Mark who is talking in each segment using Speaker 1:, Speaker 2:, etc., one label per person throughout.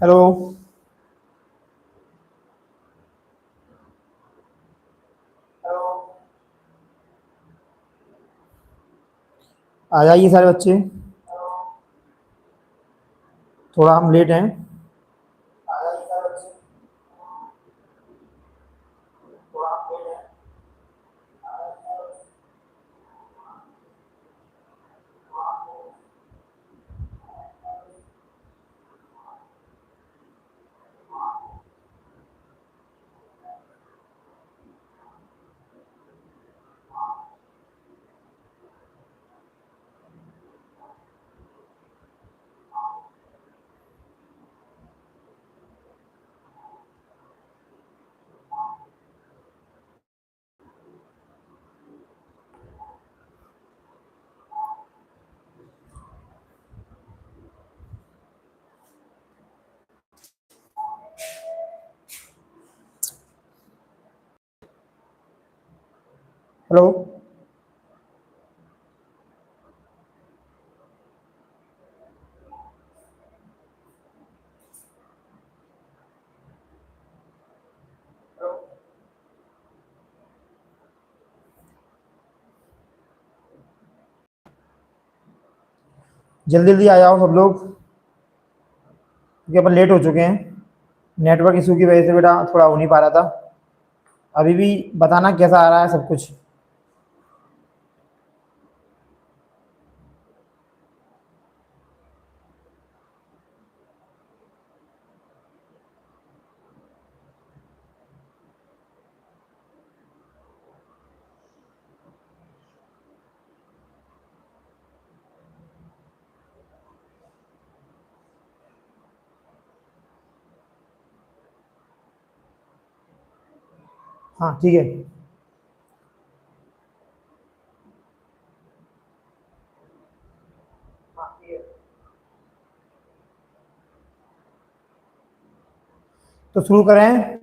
Speaker 1: Hello. आ जाइए सारे बच्चे, थोड़ा हम लेट हैं। हेलो। जल्दी जल्दी आ जाओ सब लोग, क्योंकि अपन लेट हो चुके हैं। नेटवर्क इशू की वजह से बेटा थोड़ा हो नहीं पा रहा था। अभी भी बताना कैसा आ रहा है सब कुछ। हाँ ठीक है। तो शुरू करें।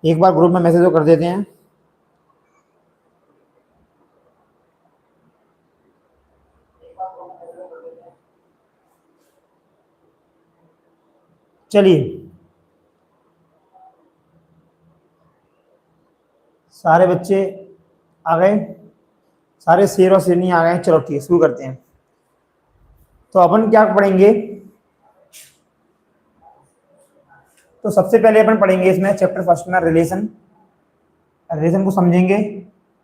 Speaker 1: एक बार ग्रुप में मैसेज तो कर देते हैं। चलिए, सारे बच्चे आ गए, सारे शेर और शेरनी आ गए। चलो ठीक है, शुरू करते हैं। तो अपन क्या पढ़ेंगे? तो सबसे पहले अपन पढ़ेंगे इसमें चैप्टर फर्स्ट में रिलेशन। रिलेशन को समझेंगे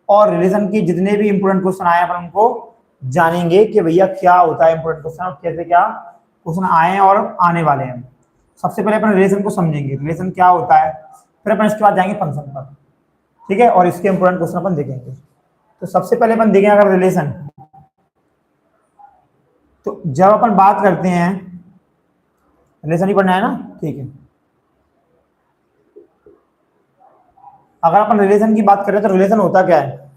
Speaker 1: और रिलेशन के जितने भी इंपोर्टेंट क्वेश्चन आए अपन उनको जानेंगे कि भैया क्या होता है इंपोर्टेंट क्वेश्चन और कैसे क्या क्वेश्चन आए हैं और आने वाले हैं। सबसे पहले अपन रिलेशन को समझेंगे, रिलेशन क्या होता है, फिर अपन इसके बाद जाएंगे फंक्शन पर। ठीक है, और इसके इंपोर्टेंट क्वेश्चन अपन देखेंगे। तो सबसे पहले अपन देखेंगे अगर रिलेशन, तो जब अपन बात करते हैं, रिलेशन ही पढ़ना है ना, ठीक है। अगर अपन रिलेशन की बात करें तो रिलेशन होता क्या है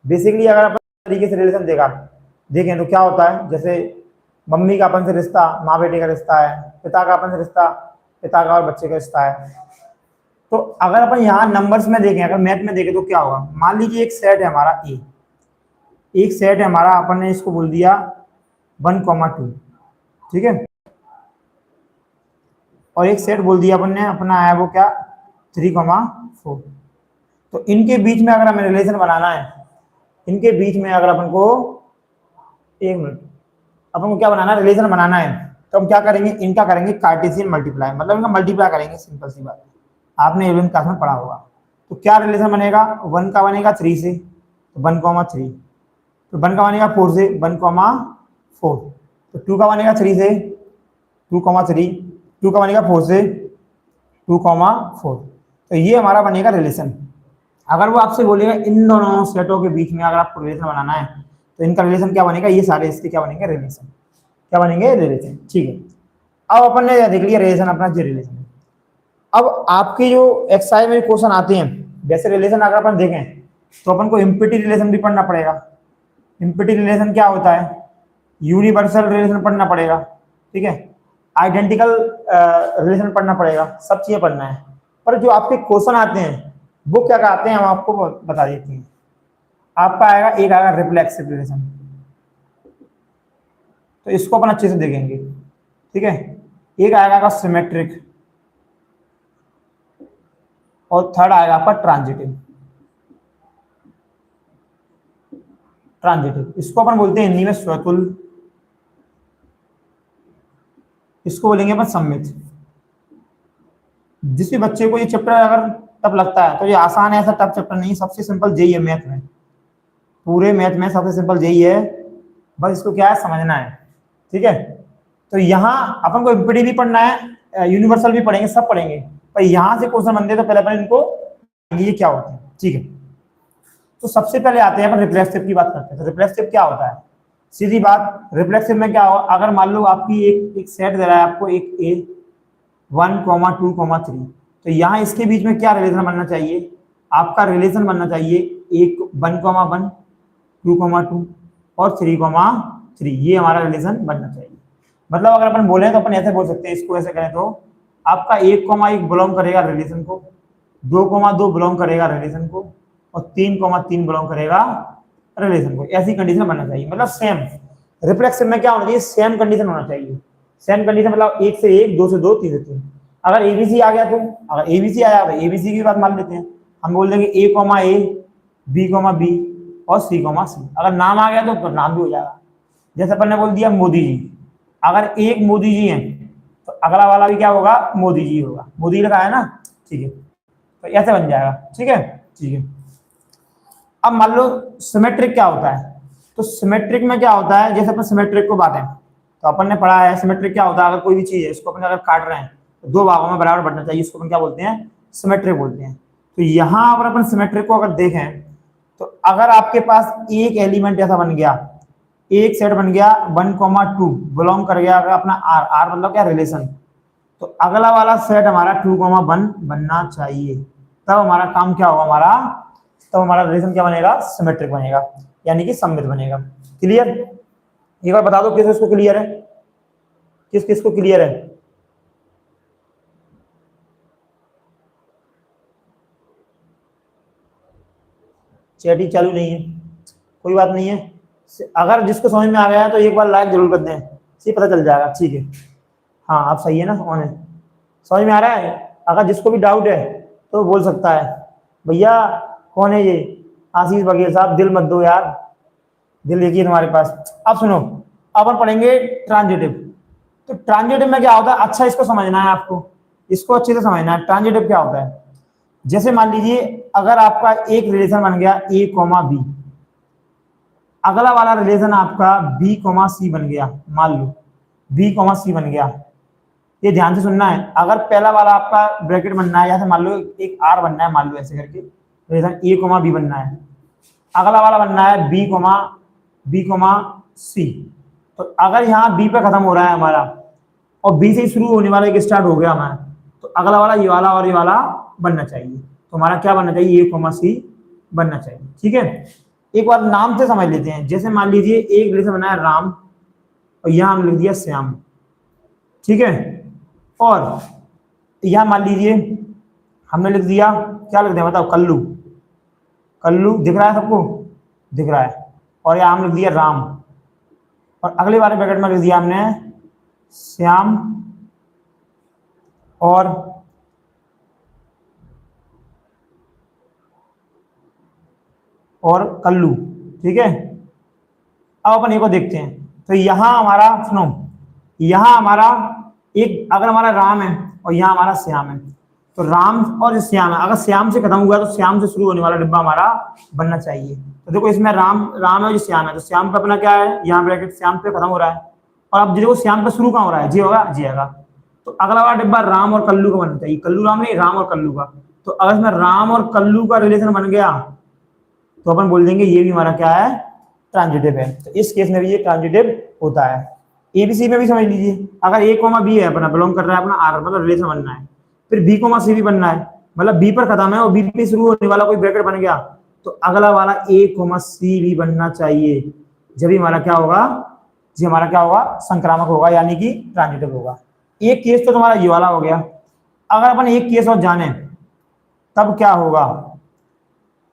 Speaker 1: बेसिकली, अगर अपन तरीके से रिलेशन देखें तो क्या होता है, जैसे मम्मी का अपन से रिश्ता माँ बेटे का रिश्ता है, पिता का अपन से रिश्ता पिता का और बच्चे का रिश्ता है। तो अगर अपन यहाँ नंबर्स में देखें, अगर मैथ में देखें तो क्या होगा, मान लीजिए एक सेट है हमारा ए, एक सेट है हमारा, अपन ने इसको बोल दिया 1,2, ठीक है। और एक सेट बोल दिया अपन ने अपना है वो क्या 3,4। तो इनके बीच में अगर हमें रिलेशन बनाना है, इनके बीच में अगर अपन को, एक मिनट, अपन को क्या बनाना है, रिलेशन बनाना है, तो हम क्या करेंगे, इनका करेंगे कार्टेशियन मल्टीप्लाई, मतलब इनका मल्टीप्लाई करेंगे, सिंपल सी बात है, आपने 11th क्लास में पढ़ा होगा। तो क्या रिलेशन बनेगा, 1 का बनेगा 3 से, तो 1,3, तो 1 का बनेगा 4 से, 1,4, तो 2 का बनेगा 3 से, 2,3, 2 का बनेगा 4 से, 2,4। तो ये हमारा बनेगा रिलेशन। अगर वो आपसे बोलेगा इन दोनों सेटों के बीच में अगर आपको रिलेशन बनाना है, तो इनका रिलेशन क्या बनेगा, ये सारे इसके क्या बनेंगे, रिलेशन, क्या बनेंगे, रिलेशन, ठीक है। अब अपन ने देख लिया रिलेशन अपना, जो रिलेशन है। अब आपके जो एक्सरसाइज में क्वेश्चन आते हैं, जैसे रिलेशन अगर अपन देखें तो अपन को इम्पिटी रिलेशन भी पढ़ना पड़ेगा। इम्पिटी रिलेशन क्या होता है, यूनिवर्सल रिलेशन पढ़ना पड़ेगा, ठीक है, आइडेंटिकल रिलेशन पढ़ना पड़ेगा, सब चीजें पढ़ना है। पर जो आपके क्वेश्चन आते हैं वो क्या कहते हैं हम आपको बता देते हैं। आपका आएगा, एक आएगा रिफ्लेक्सिव रिलेशन, तो इसको अपन अच्छे से देखेंगे, ठीक है। एक आएगा सिमेट्रिक, और थर्ड आएगा आपका ट्रांजिटिव। ट्रांजिटिव इसको अपन बोलते हैं हिंदी में स्वतुल्य, इसको बोलेंगे अपन सम्मित। जिस भी बच्चे को ये चैप्टर अगर टफ लगता है तो ये आसान है, ऐसा टफ चैप्टर नहीं, सबसे सिंपल जेई है मैथ में, पूरे मैथ में सबसे सिंपल जेई है, बस इसको क्या है समझना है, ठीक है। तो यहाँ अपन को इम्पिडी भी पढ़ना है, यूनिवर्सल भी पढ़ेंगे, सब पढ़ेंगे, पर यहाँ से क्वेश्चन बनते तो पहले अपन इनको ये क्या होता है, ठीक है। तो सबसे पहले आते हैं अपन रिफ्लेक्सिव की बात करते हैं। तो रिफ्लेक्सिव क्या होता है, सीधी बात, रिफ्लेक्सिव में क्या होगा, अगर मान लो आपकी एक सेट दे रहा है आपको, एक ए 1, 2, 3, तो यहाँ इसके बीच में क्या रिलेशन बनना चाहिए, आपका रिलेशन बनना चाहिए एक 1, 1, 2, 2 और 3, 3, ये हमारा रिलेशन बनना चाहिए। मतलब अगर अपन बोले तो अपन ऐसे बोल सकते हैं, इसको ऐसे करें तो आपका 1, 1 बिलोंग करेगा रिलेशन को, 2, 2 बिलोंग करेगा रिलेशन को, और 3, 3 बिलोंग करेगा रिलेशन को। ऐसी कंडीशन बनना चाहिए, मतलब सेम। रिफ्लेक्सिव में क्या होना चाहिए, सेम कंडीशन होना चाहिए। सेम कंडीशन मतलब 1 से 1, 2 से 2, 3 से 3। अगर एबीसी आ गया तो, अगर एबीसी आया तो एबीसी की बात मान लेते हैं, हम बोल देंगे A, B, B और C, C। अगर नाम आ गया तो नाम भी हो जाएगा। जैसे अपन ने बोल दिया मोदी जी, अगर एक मोदी जी है तो अगला वाला भी क्या होगा, मोदी जी होगा, मोदी लगा है ना, ठीक है, तो ऐसे बन जाएगा, ठीक है, ठीक है। अब मान लो सिमेट्रिक क्या होता है, तो सिमेट्रिक में क्या होता है, जैसे अपन सिमेट्रिक को बांटें तो अपन ने पढ़ा है सिमेट्रिक क्या होता है, अगर कोई भी चीज है इसको अपन अगर काट रहे हैं तो 2 भागों में बराबर बढ़ना चाहिए, इसको अपन क्या बोलते हैं, सिमेट्रिक बोलते हैं। तो यहाँ पर अपन सिमेट्रिक को अगर देखें तो अगर आपके पास एक एलिमेंट ऐसा बन गया, एक सेट बन गया 1, 2 बिलोंग कर गया अगर अपना आर, आर मतलब क्या रिलेशन, तो अगला वाला सेट हमारा 2, 1 बनना चाहिए, तब हमारा काम क्या होगा, हमारा तब हमारा रिलेशन क्या बनेगा, सिमेट्रिक बनेगा, यानी कि सममित बनेगा। क्लियर, एक बार बता दो किस किसको क्लियर है, किस किसको क्लियर है। चैटिंग चालू नहीं है, कोई बात नहीं है, अगर जिसको समझ में आ गया है तो एक बार लाइक जरूर कर दें, ये पता चल जाएगा, ठीक है। हाँ आप सही है ना, ऑन है, समझ में आ रहा है। अगर जिसको भी डाउट है तो बोल सकता है, भैया कौन है ये, आशीष बघेल साहब, दिल मत दो यार, दिल देखिए तुम्हारे पास। अब सुनो, अपन पढ़ेंगे ट्रांजिटिव। तो ट्रांजिटिव में क्या होता है, अच्छा इसको समझना है आपको, इसको अच्छे से समझना है। ट्रांजिटिव क्या होता है, जैसे मान लीजिए अगर आपका एक रिलेशन बन गया A, B, अगला वाला रिलेशन आपका B, C बन गया, मान लो B, C बन गया, ये ध्यान से सुनना है। अगर पहला वाला आपका ब्रैकेट बनना है, जैसे मान लो एक R बनना है, मान लो ऐसे करके रिलेशन A, B बनना है, अगला वाला बनना है B, C। तो अगर यहाँ B पे खत्म हो रहा है हमारा और B से शुरू होने वाला एक स्टार्ट हो गया हमारा, तो अगला वाला ये वाला और ये वाला बनना चाहिए, तो हमारा क्या बनना चाहिए, A, C बनना चाहिए, ठीक है। एक बार नाम से समझ लेते हैं, जैसे मान लीजिए एक रिलेशन बना है राम और यहाँ हम लिख दिया श्याम, ठीक है, और यहाँ मान लीजिए हमने लिख दिया, क्या लिख दिया बताओ, कल्लू, कल्लू दिख रहा है सबको, दिख रहा है, और यहाँ हम लिख दिया राम, और अगले वाले ब्रैकेट में लिख दिया हमने श्याम और कल्लू, ठीक है। अब अपन एक को देखते हैं, तो यहाँ हमारा सुनो, यहाँ हमारा एक अगर हमारा राम है और यहाँ हमारा श्याम है, तो राम और श्याम है, अगर श्याम से खत्म हुआ तो श्याम से शुरू होने वाला डिब्बा हमारा बनना चाहिए। तो देखो इसमें राम है और श्याम है, तो श्याम पे अपना क्या है, यहाँ ब्रैकेट श्याम पे खत्म हो रहा है, और अब देखो श्याम पे शुरू कहाँ हो रहा है, जी होगा, जी आएगा, तो अगला वाला डिब्बा राम और कल्लू का बनना चाहिए, कल्लू राम नहीं, राम और कल्लू का। तो अगर इसमें राम और कल्लू का रिलेशन बन गया तो अपन बोल देंगे ये भी हमारा क्या है, ट्रांजिटिव है। तो इस केस में भी ये ट्रांजिटिव होता है। एबीसी में भी समझ लीजिए, अगर A, B है अपना बिलोंग कर रहा है अपना आर, मतलब रिलेशन बनना है, फिर B, C भी बनना है, मतलब B पर खत्म है और B पे शुरू होने वाला कोई ब्रैकेट बन गया, तो अगला वाला A, C भी बनना चाहिए, जब भी हमारा क्या होगा, जी हमारा क्या होगा, संक्रामक होगा, यानी कि ट्रांजिटिव होगा। एक केस तो तुम्हारा ये वाला हो गया। अगर अपन एक केस और जाने तब क्या होगा,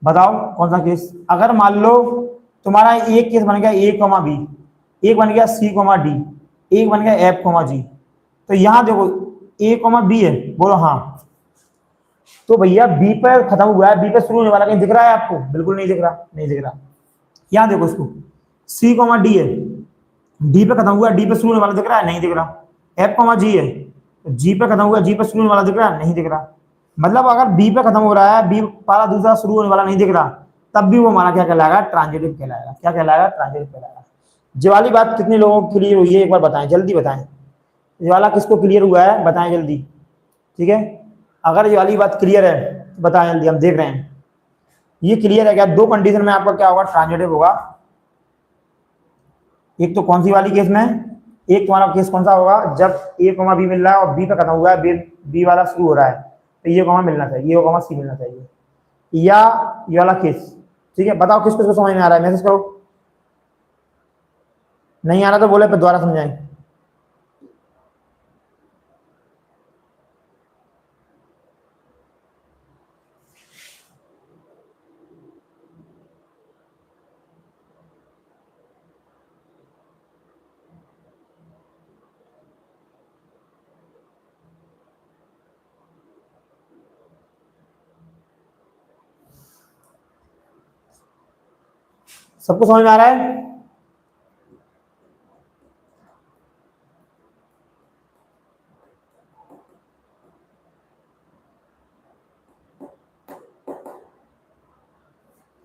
Speaker 1: बताओ कौन सा केस। अगर मान लो तुम्हारा एक केस बन गया ए कॉमा बी, एक बन गया सी कॉमा डी, एक बन गया एफ कॉमा जी। तो यहां देखो ए कॉमा बी है, बोलो हाँ। तो भैया बी पर खत्म हुआ है, बी पर शुरू होने वाला कहीं दिख रहा है आपको? बिल्कुल नहीं दिख रहा, नहीं दिख रहा। यहां देखो इसको, सी कॉमा डी है, डी पे खत्म हुआ, डी पे शुरू होने वाला दिख रहा है? नहीं दिख रहा। एफ कॉमा जी है, जी पे खत्म हुआ, जी पे शुरू होने वाला दिख रहा है? नहीं दिख रहा। मतलब अगर बी पे खत्म हो रहा है, बी वाला दूसरा शुरू होने वाला नहीं दिख रहा, तब भी वो हमारा क्या कहलाएगा, ट्रांजिटिव कहलाएगा। क्या कहलाएगा? ट्रांजिटिव कहलाएगा। ये वाली बात कितने लोगों को क्लियर हुई है, एक बार बताएं, जल्दी बताएं। ये वाला किसको क्लियर हुआ है, बताएं जल्दी। ठीक है, अगर ये वाली बात क्लियर है तो बताएं जल्दी, हम देख रहे हैं। ये क्लियर है क्या? दो कंडीशन में आपका क्या होगा, ट्रांजिटिव होगा। एक तो कौन सी वाली केस में, एक तुम्हारा केस कौन सा होगा, जब ए कॉमा बी मिल रहा है और बी पे खत्म हुआ है, बी वाला शुरू हो रहा है, तो ये कॉमा मिलना चाहिए, ये कॉमा सी मिलना चाहिए, या ये वाला केस। ठीक है, बताओ किस किसको समझ में आ रहा है, मैसेज करो। नहीं आ रहा तो बोले फिर दोबारा समझाएं। सबको समझ में आ रहा है?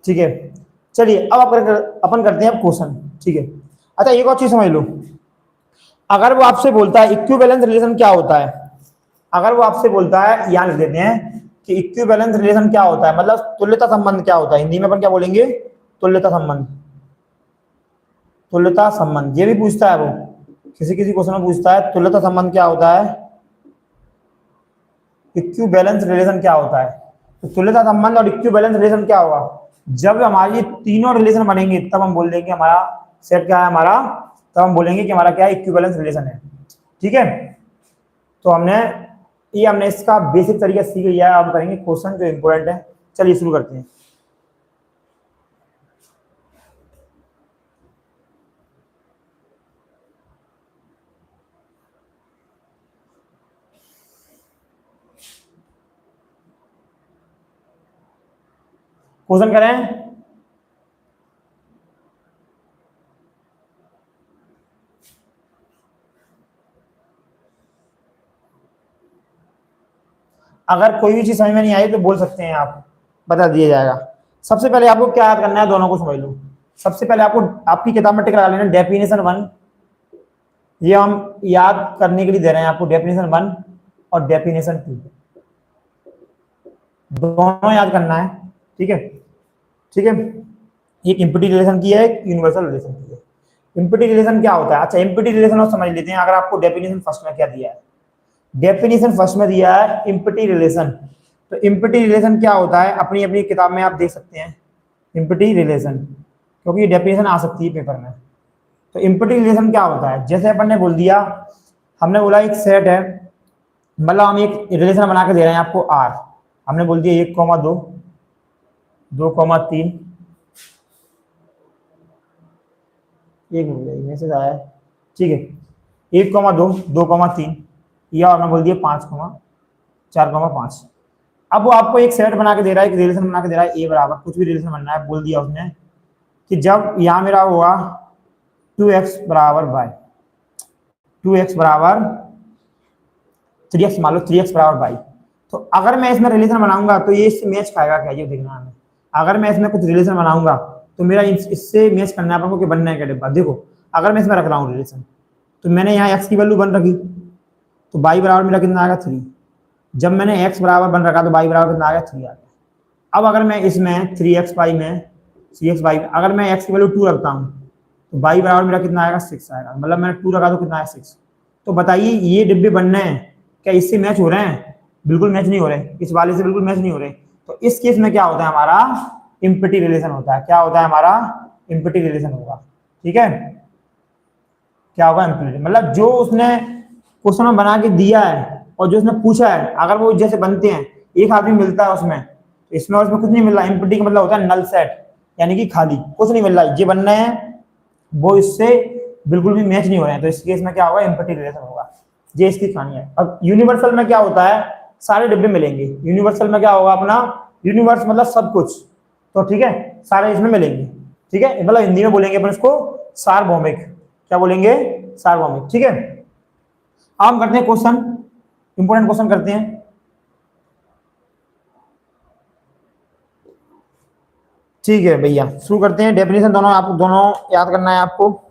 Speaker 1: ठीक है, चलिए अब अपन करते हैं अब क्वेश्चन। ठीक है, अच्छा एक और चीज समझ लो, अगर वो आपसे बोलता है इक्विवेलेंस रिलेशन क्या होता है, अगर वो आपसे बोलता है, यहां लिख देते हैं कि इक्विवेलेंस रिलेशन क्या होता है, मतलब तुल्यता संबंध क्या होता है, हिंदी में अपन क्या बोलेंगे, तुल्यता संबंध। तुल्यता संबंध ये भी पूछता है वो, किसी किसी क्वेश्चन में पूछता है तुल्यता संबंध क्या होता है, इक्विवेलेंस रिलेशन क्या होता है। तो तुल्यता संबंध और इक्विवेलेंस रिलेशन क्या होगा, जब हमारी तीनों रिलेशन बनेंगे तब हम बोल देंगे हमारा सेट क्या है हमारा, तब हम बोलेंगे कि हमारा क्या है, इक्विवेलेंस रिलेशन है। ठीक है, तो हमने इसका बेसिक तरीका सीख लिया है। अब करेंगे क्वेश्चन जो इंपॉर्टेंट है। चलिए शुरू करते हैं। क्वेश्चन करें, अगर कोई भी चीज समझ में नहीं आई तो बोल सकते हैं आप, बता दिया जाएगा। सबसे पहले आपको क्या याद करना है, दोनों को समझ लो। सबसे पहले आपको आपकी किताब में टिक लगा लेना, डेफिनेशन 1, ये हम याद करने के लिए दे रहे हैं आपको, डेफिनेशन 1 और डेफिनेशन 2 दोनों याद करना है। ठीक है, ठीक है, एक इम्पिटी रिलेशन की है, एक यूनिवर्सल रिलेशन की है। इम्पिटी रिलेशन क्या होता है, अच्छा इम्पिटी रिलेशन और समझ लेते हैं। अगर आपको डेफिनेशन फर्स्ट में क्या दिया है, डेफिनेशन फर्स्ट में दिया है इम्पिटी रिलेशन। तो इम्पिटी रिलेशन क्या होता है, अपनी अपनी किताब में आप देख सकते हैं इम्पिटी रिलेशन, क्योंकि ये डेफिनेशन आ सकती है पेपर में। तो इम्पिटी रिलेशन क्या होता है, जैसे अपन ने बोल दिया, हमने बोला एक सेट है, मतलब हम एक रिलेशन बना के दे रहे हैं आपको आर। हमने बोल दिया 1,2, 2,3, एक मिनट मैसेज आया है। ठीक है, 1,2, 2,3, या हमने बोल दिया 5,4,5। अब वो आपको एक सेट बना के दे रहा है, एक रिलेशन बना के दे रहा है, ए बराबर कुछ भी रिलेशन बनना है, बोल दिया उसने कि जब यहाँ मेरा हुआ 2x बराबर y, 2x बराबर 3x, मान लो 3x बराबर y। तो अगर मैं इसमें रिलेशन बनाऊंगा तो ये इससे मैच खाएगा क्या, ये देखना है। अगर मैं इसमें कुछ रिलेशन बनाऊंगा तो मेरा इससे मैच करना है अपन को कि बनना है क्या डिब्बा। देखो अगर मैं इसमें रख रहा हूँ रिलेशन, तो मैंने यहाँ x की वैल्यू बन रखी, तो y बराबर मेरा कितना आएगा 3। जब मैंने x बराबर बन रखा तो y बराबर कितना आ गया 3 आ गया। अब अगर मैं इसमें 3xy में 3xy अगर मैं x की वैल्यू 2 रखता हूँ तो y बराबर मेरा कितना आएगा 6 आएगा। मतलब मैंने 2 रखा तो कितना आया 6। तो बताइए ये डिब्बे बनने हैं क्या इससे मैच हो रहे हैं? बिल्कुल मैच नहीं हो रहे, इस वाले से बिल्कुल मैच नहीं हो रहे। तो इस केस में क्या होता है, हमारा इम्पिटी रिलेशन होता है। क्या होता है, हमारा इम्पिटी रिलेशन होगा। ठीक है, क्या होगा इम्प्लीसिट, मतलब जो उसने क्वेश्चन में बना के दिया है और जो उसने पूछा है अगर वो जैसे बनते हैं, एक आदमी मिलता है उसमें, तो इसमें और उसमें कुछ नहीं मिल रहा। एम्प्टी का मतलब होता है नल सेट, यानी कि खाली, कुछ नहीं मिल रहा है, ये बन रहे हैं वो इससे बिल्कुल भी मैच नहीं हो रहे हैं, तो इस केस में क्या होगा, एम्प्टी रिलेशन होगा। ये इसकी कहानी है। अब यूनिवर्सल में क्या होता है, सारे डिब्बे मिलेंगे। यूनिवर्सल में क्या होगा अपना, यूनिवर्स मतलब सब कुछ, तो ठीक है, सारे इसमें मिलेंगे। ठीक है, मतलब हिंदी में बोलेंगे अपन इसको सार्वभौमिक, क्या बोलेंगे, सार्वभौमिक। ठीक है, अब हम करते हैं क्वेश्चन, इंपोर्टेंट क्वेश्चन करते हैं। ठीक है भैया, शुरू करते हैं। डेफिनेशन दोनों आपको दोनों याद करना है आपको।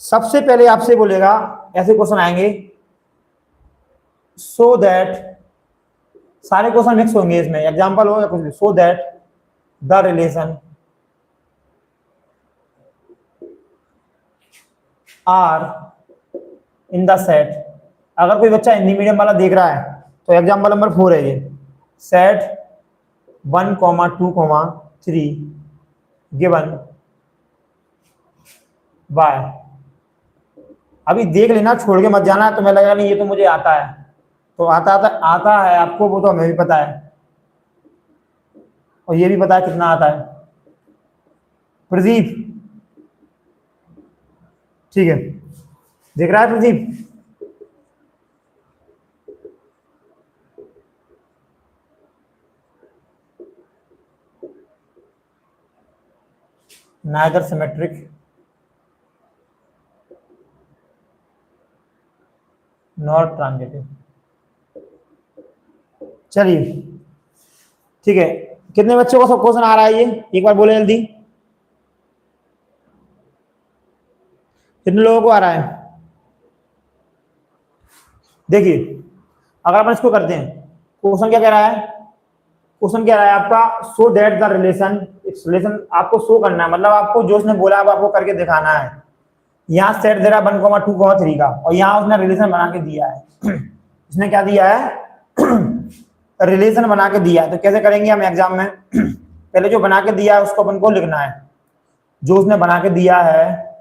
Speaker 1: सबसे पहले आपसे बोलेगा, ऐसे क्वेश्चन आएंगे सो दैट, सारे क्वेश्चन मिक्स होंगे इसमें, एग्जांपल हो या कुछ भी, so that the relation R in the set. अगर कोई बच्चा हिंदी मीडियम वाला देख रहा है तो एग्जांपल नंबर 4 है ये, सेट 1, 2, 3 गिवन बाय। अभी देख लेना, छोड़ के मत जाना, तुम्हें लगेगा नहीं ये तो मुझे आता है, तो आता है आपको, वो तो हमें भी पता है, और ये भी पता है कितना आता है। प्रदीप, ठीक है, देख रहा है Pradeep, neither symmetric nor transitive। चलिए ठीक है, कितने बच्चों को सब क्वेश्चन आ रहा है ये, एक बार बोले जल्दी, कितने लोगों को आ रहा है। देखिए, अगर अपन इसको करते हैं, क्वेश्चन क्या कह रहा है, क्वेश्चन क्या रहा है आपका, सो दैट द रिलेशन, इस रिलेशन आपको शो करना है, मतलब आपको जो उसने बोला अब आपको करके दिखाना है। यहाँ सेट दे रहा 1, 2, 3 का, और यहाँ उसने रिलेशन बना के दिया है उसने क्या दिया है रिलेशन बना के दिया है। तो कैसे करेंगे हम एग्जाम में पहले जो बना के दिया है उसको अपन को लिखना है, जो उसने बना के दिया है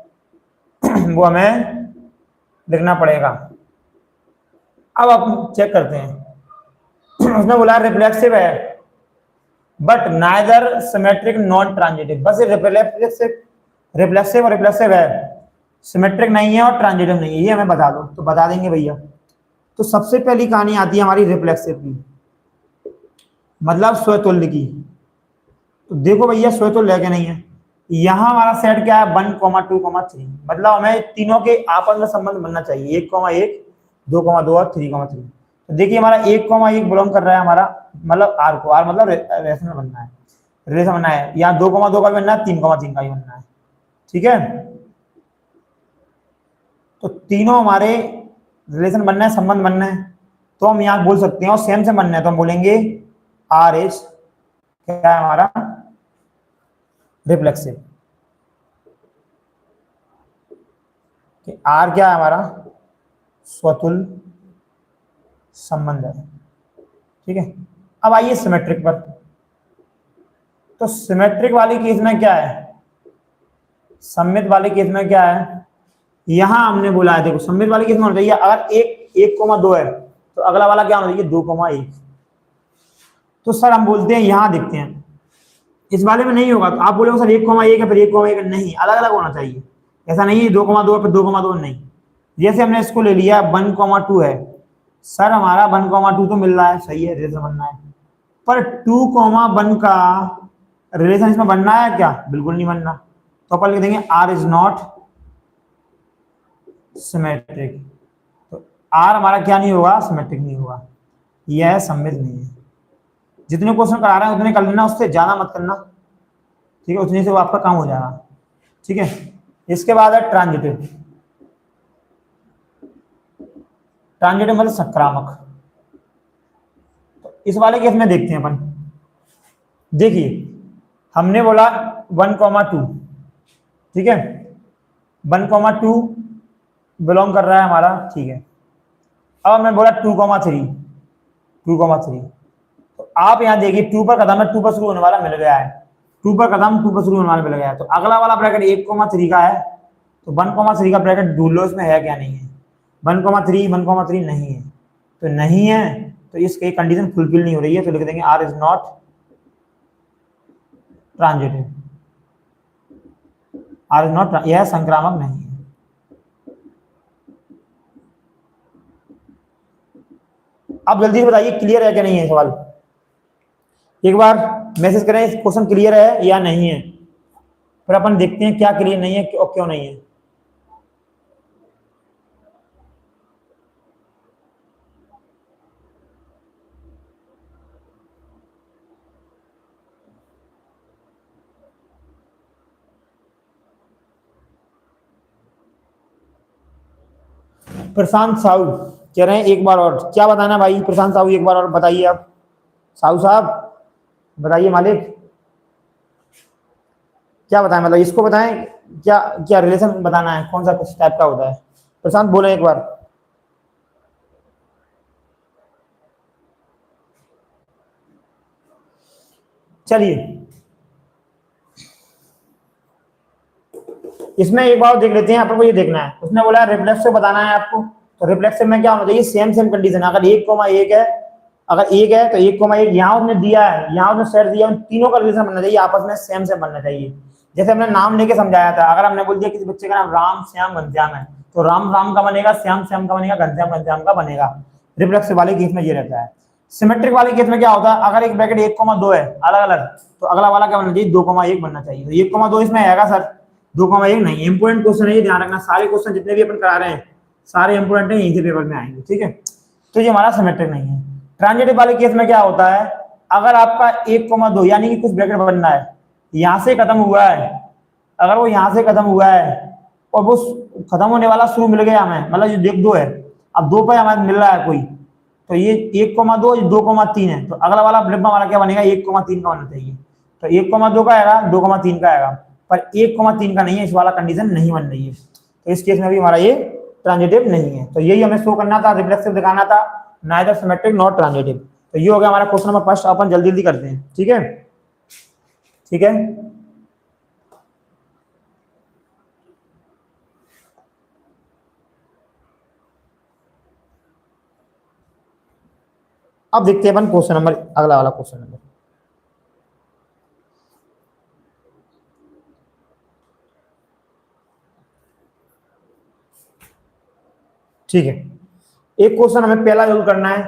Speaker 1: वो हमें लिखना पड़ेगा। अब आप चेक करते हैं उसने बोला रिफ्लेक्सिव है but neither symmetric non transitive, बस रिफ्लेक्सिव और रिफ्लेक्सिव है, सिमेट्रिक नहीं है और ट्रांजिटिव नहीं है, ये हमें बता दो, तो बता देंगे भैया। तो सबसे पहली कहानी आती है हमारी रिफ्लेक्सिव की, मतलब स्वतुल्य की। तो देखो भैया स्वतुल्य है कि नहीं है, यहाँ हमारा सेट क्या है 1, 2, 3, मतलब हमें तीनों के आपस में संबंध बनना चाहिए, 1, 1, 2, 2 और 3, 3। तो देखिए हमारा 1, 1 बिलोंग कर रहा है हमारा, मतलब आर को, आर मतलब रिलेशन बनना है, रिलेशन बनना है, यहाँ 2, 2 का भी बनना है, 3, 3 का भी बनना है। ठीक है, तो तीनों हमारे रिलेशन बनना है, संबंध बनना है, तो हम यहाँ बोल सकते हैं, और सेम से बनना है तो हम बोलेंगे आर इज क्या है हमारा रिफ्लेक्सिव। आर क्या है हमारा स्वतुल्य संबंध है। ठीक है, अब आइए सिमेट्रिक पर। तो सिमेट्रिक वाली केस में क्या है, सममित वाले केस में क्या है, यहां हमने बोला है, देखो सममित वाले केस में होना चाहिए अगर 1, 2 है तो अगला वाला क्या होना चाहिए 2, 1। तो सर हम बोलते हैं यहां देखते हैं, इस वाले में नहीं होगा, तो आप बोलोगे सर 1, 1 है फिर 1, 1 नहीं, अलग अलग होना चाहिए, ऐसा नहीं है 2, 2 फिर 2, 2 नहीं। जैसे हमने इसको ले लिया 1, 2 है, सर हमारा 1, 2 तो मिल रहा है, सही है, रिलेशन बनना है, पर 2, 1 का रिलेशन इसमें बनना है क्या, बिल्कुल नहीं बनना, तो अपन लिख देंगे आर इज नॉट सिमेट्रिक। तो आर हमारा क्या नहीं होगा, सिमेट्रिक नहीं होगा, यह सममित नहीं है। जितने क्वेश्चन करा रहे हैं उतने कर लेना, उससे ज्यादा मत करना, ठीक है, उतने से वो आपका काम हो जाएगा। ठीक है, इसके बाद है ट्रांजिटिव। ट्रांजिटिव मतलब संक्रामक। तो इस वाले केस में देखते हैं अपन, देखिए हमने बोला 1, 2, ठीक है, 1, 2 बिलोंग कर रहा है हमारा, ठीक है। अब मैं बोला 2, 3, 2, 3, तो आप यहां देखिए 2 पर कदम है, 2 पर शुरू होने वाला मिल गया है, 2 पर खत्म, 2 पर शुरू होने वाले पे लगाया। तो अगला वाला ब्रैकेट 1,3 का है, तो 1,3 का ब्रैकेट ढूंढ लो इसमें है क्या नहीं है। 1,3 1,3 नहीं है, तो नहीं है तो इसकी कंडीशन फुलफिल नहीं हो रही है, तो लिख देंगे R is not transitive, R is not, यह संक्रामक नहीं है। अब जल्दी से बताइए क्लियर है क्या नहीं है सवाल, एक बार मैसेज करें क्वेश्चन क्लियर है या नहीं है, फिर अपन देखते हैं क्या क्लियर नहीं है और क्यों नहीं है। प्रशांत साहू कह रहे हैं एक बार और, क्या बताना भाई प्रशांत साहू, एक बार और बताइए आप साहू साहब, बताइए मालिक क्या बताएं, मतलब इसको बताएं क्या, क्या रिलेशन बताना है, कौन सा कुछ टाइप का होता है, प्रशांत बोले एक बार। चलिए इसमें एक बार देख लेते हैं, आपको ये देखना है, उसने बोला रिफ्लेक्सिव बताना है आपको, तो रिफ्लेक्सिव में क्या होना चाहिए, सेम सेम कंडीशन, अगर 1,1 है, अगर 1 है तो 1,1 यहाँ उसने दिया है, यहाँ उसने सेट दिया, उन तीनों का रिलेशन बनना चाहिए, आपस में सेम सेम बनना चाहिए। जैसे हमने नाम लेके समझाया था, अगर हमने बोल दिया किसी बच्चे का नाम राम श्याम घनश्याम है, तो राम राम का बनेगा, श्याम श्याम का बनेगा, घनश्याम घनश्याम का बनेगा। रिफ्लेक्सिव वाले केस में ये रहता है। सिमेट्रिक वाले केस में क्या होता है, अगर एक ब्रैकेट 1,2 है अलग अलग, तो अगला वाला क्या बनना चाहिए, 2,1 बनना चाहिए। तो 1,2 इसमें आएगा सर, 2,1 नहीं। इंपोर्टेंट क्वेश्चन है ये, ध्यान रखना, सारे क्वेश्चन जितने भी अपन करा रहे हैं सारे इंपोर्टेंट है, यहीं से पेपर में आएंगे, ठीक है। तो ये हमारा सिमेट्रिक नहीं है। ट्रांजिटिव वाले केस में क्या होता है, अगर आपका 1,2 यानी कि कुछ ब्रैकेट बनना है, यहां से खत्म हुआ है, अगर वो यहां से खत्म हुआ है और वो खत्म होने वाला शुरू मिल गया हमें, मतलब ये देख 2 है, अब 2 पे हमें मिल रहा है कोई, तो ये 1,2 2,3 है, तो अगला वाला डिब्बा हमारा क्या बनेगा, 1,3 का होना चाहिए। तो 1,2 का आएगा, 2,3 का आएगा, पर 1,3 का नहीं है, इस वाला कंडीशन नहीं बन रही है, तो इस केस में भी हमारा ये ट्रांजिटिव नहीं है। तो यही हमें शो करना था, रिफ्लेक्सिव दिखाना था, नाइदर सिमेट्रिक नॉट ट्रांजिटिव। तो ये हो गया हमारा क्वेश्चन नंबर फर्स्ट, अपन जल्दी जल्दी करते हैं, ठीक है ठीक है। अब देखते हैं अपन क्वेश्चन नंबर, अगला वाला क्वेश्चन नंबर, ठीक है। एक क्वेश्चन हमें पहला जरूर करना है,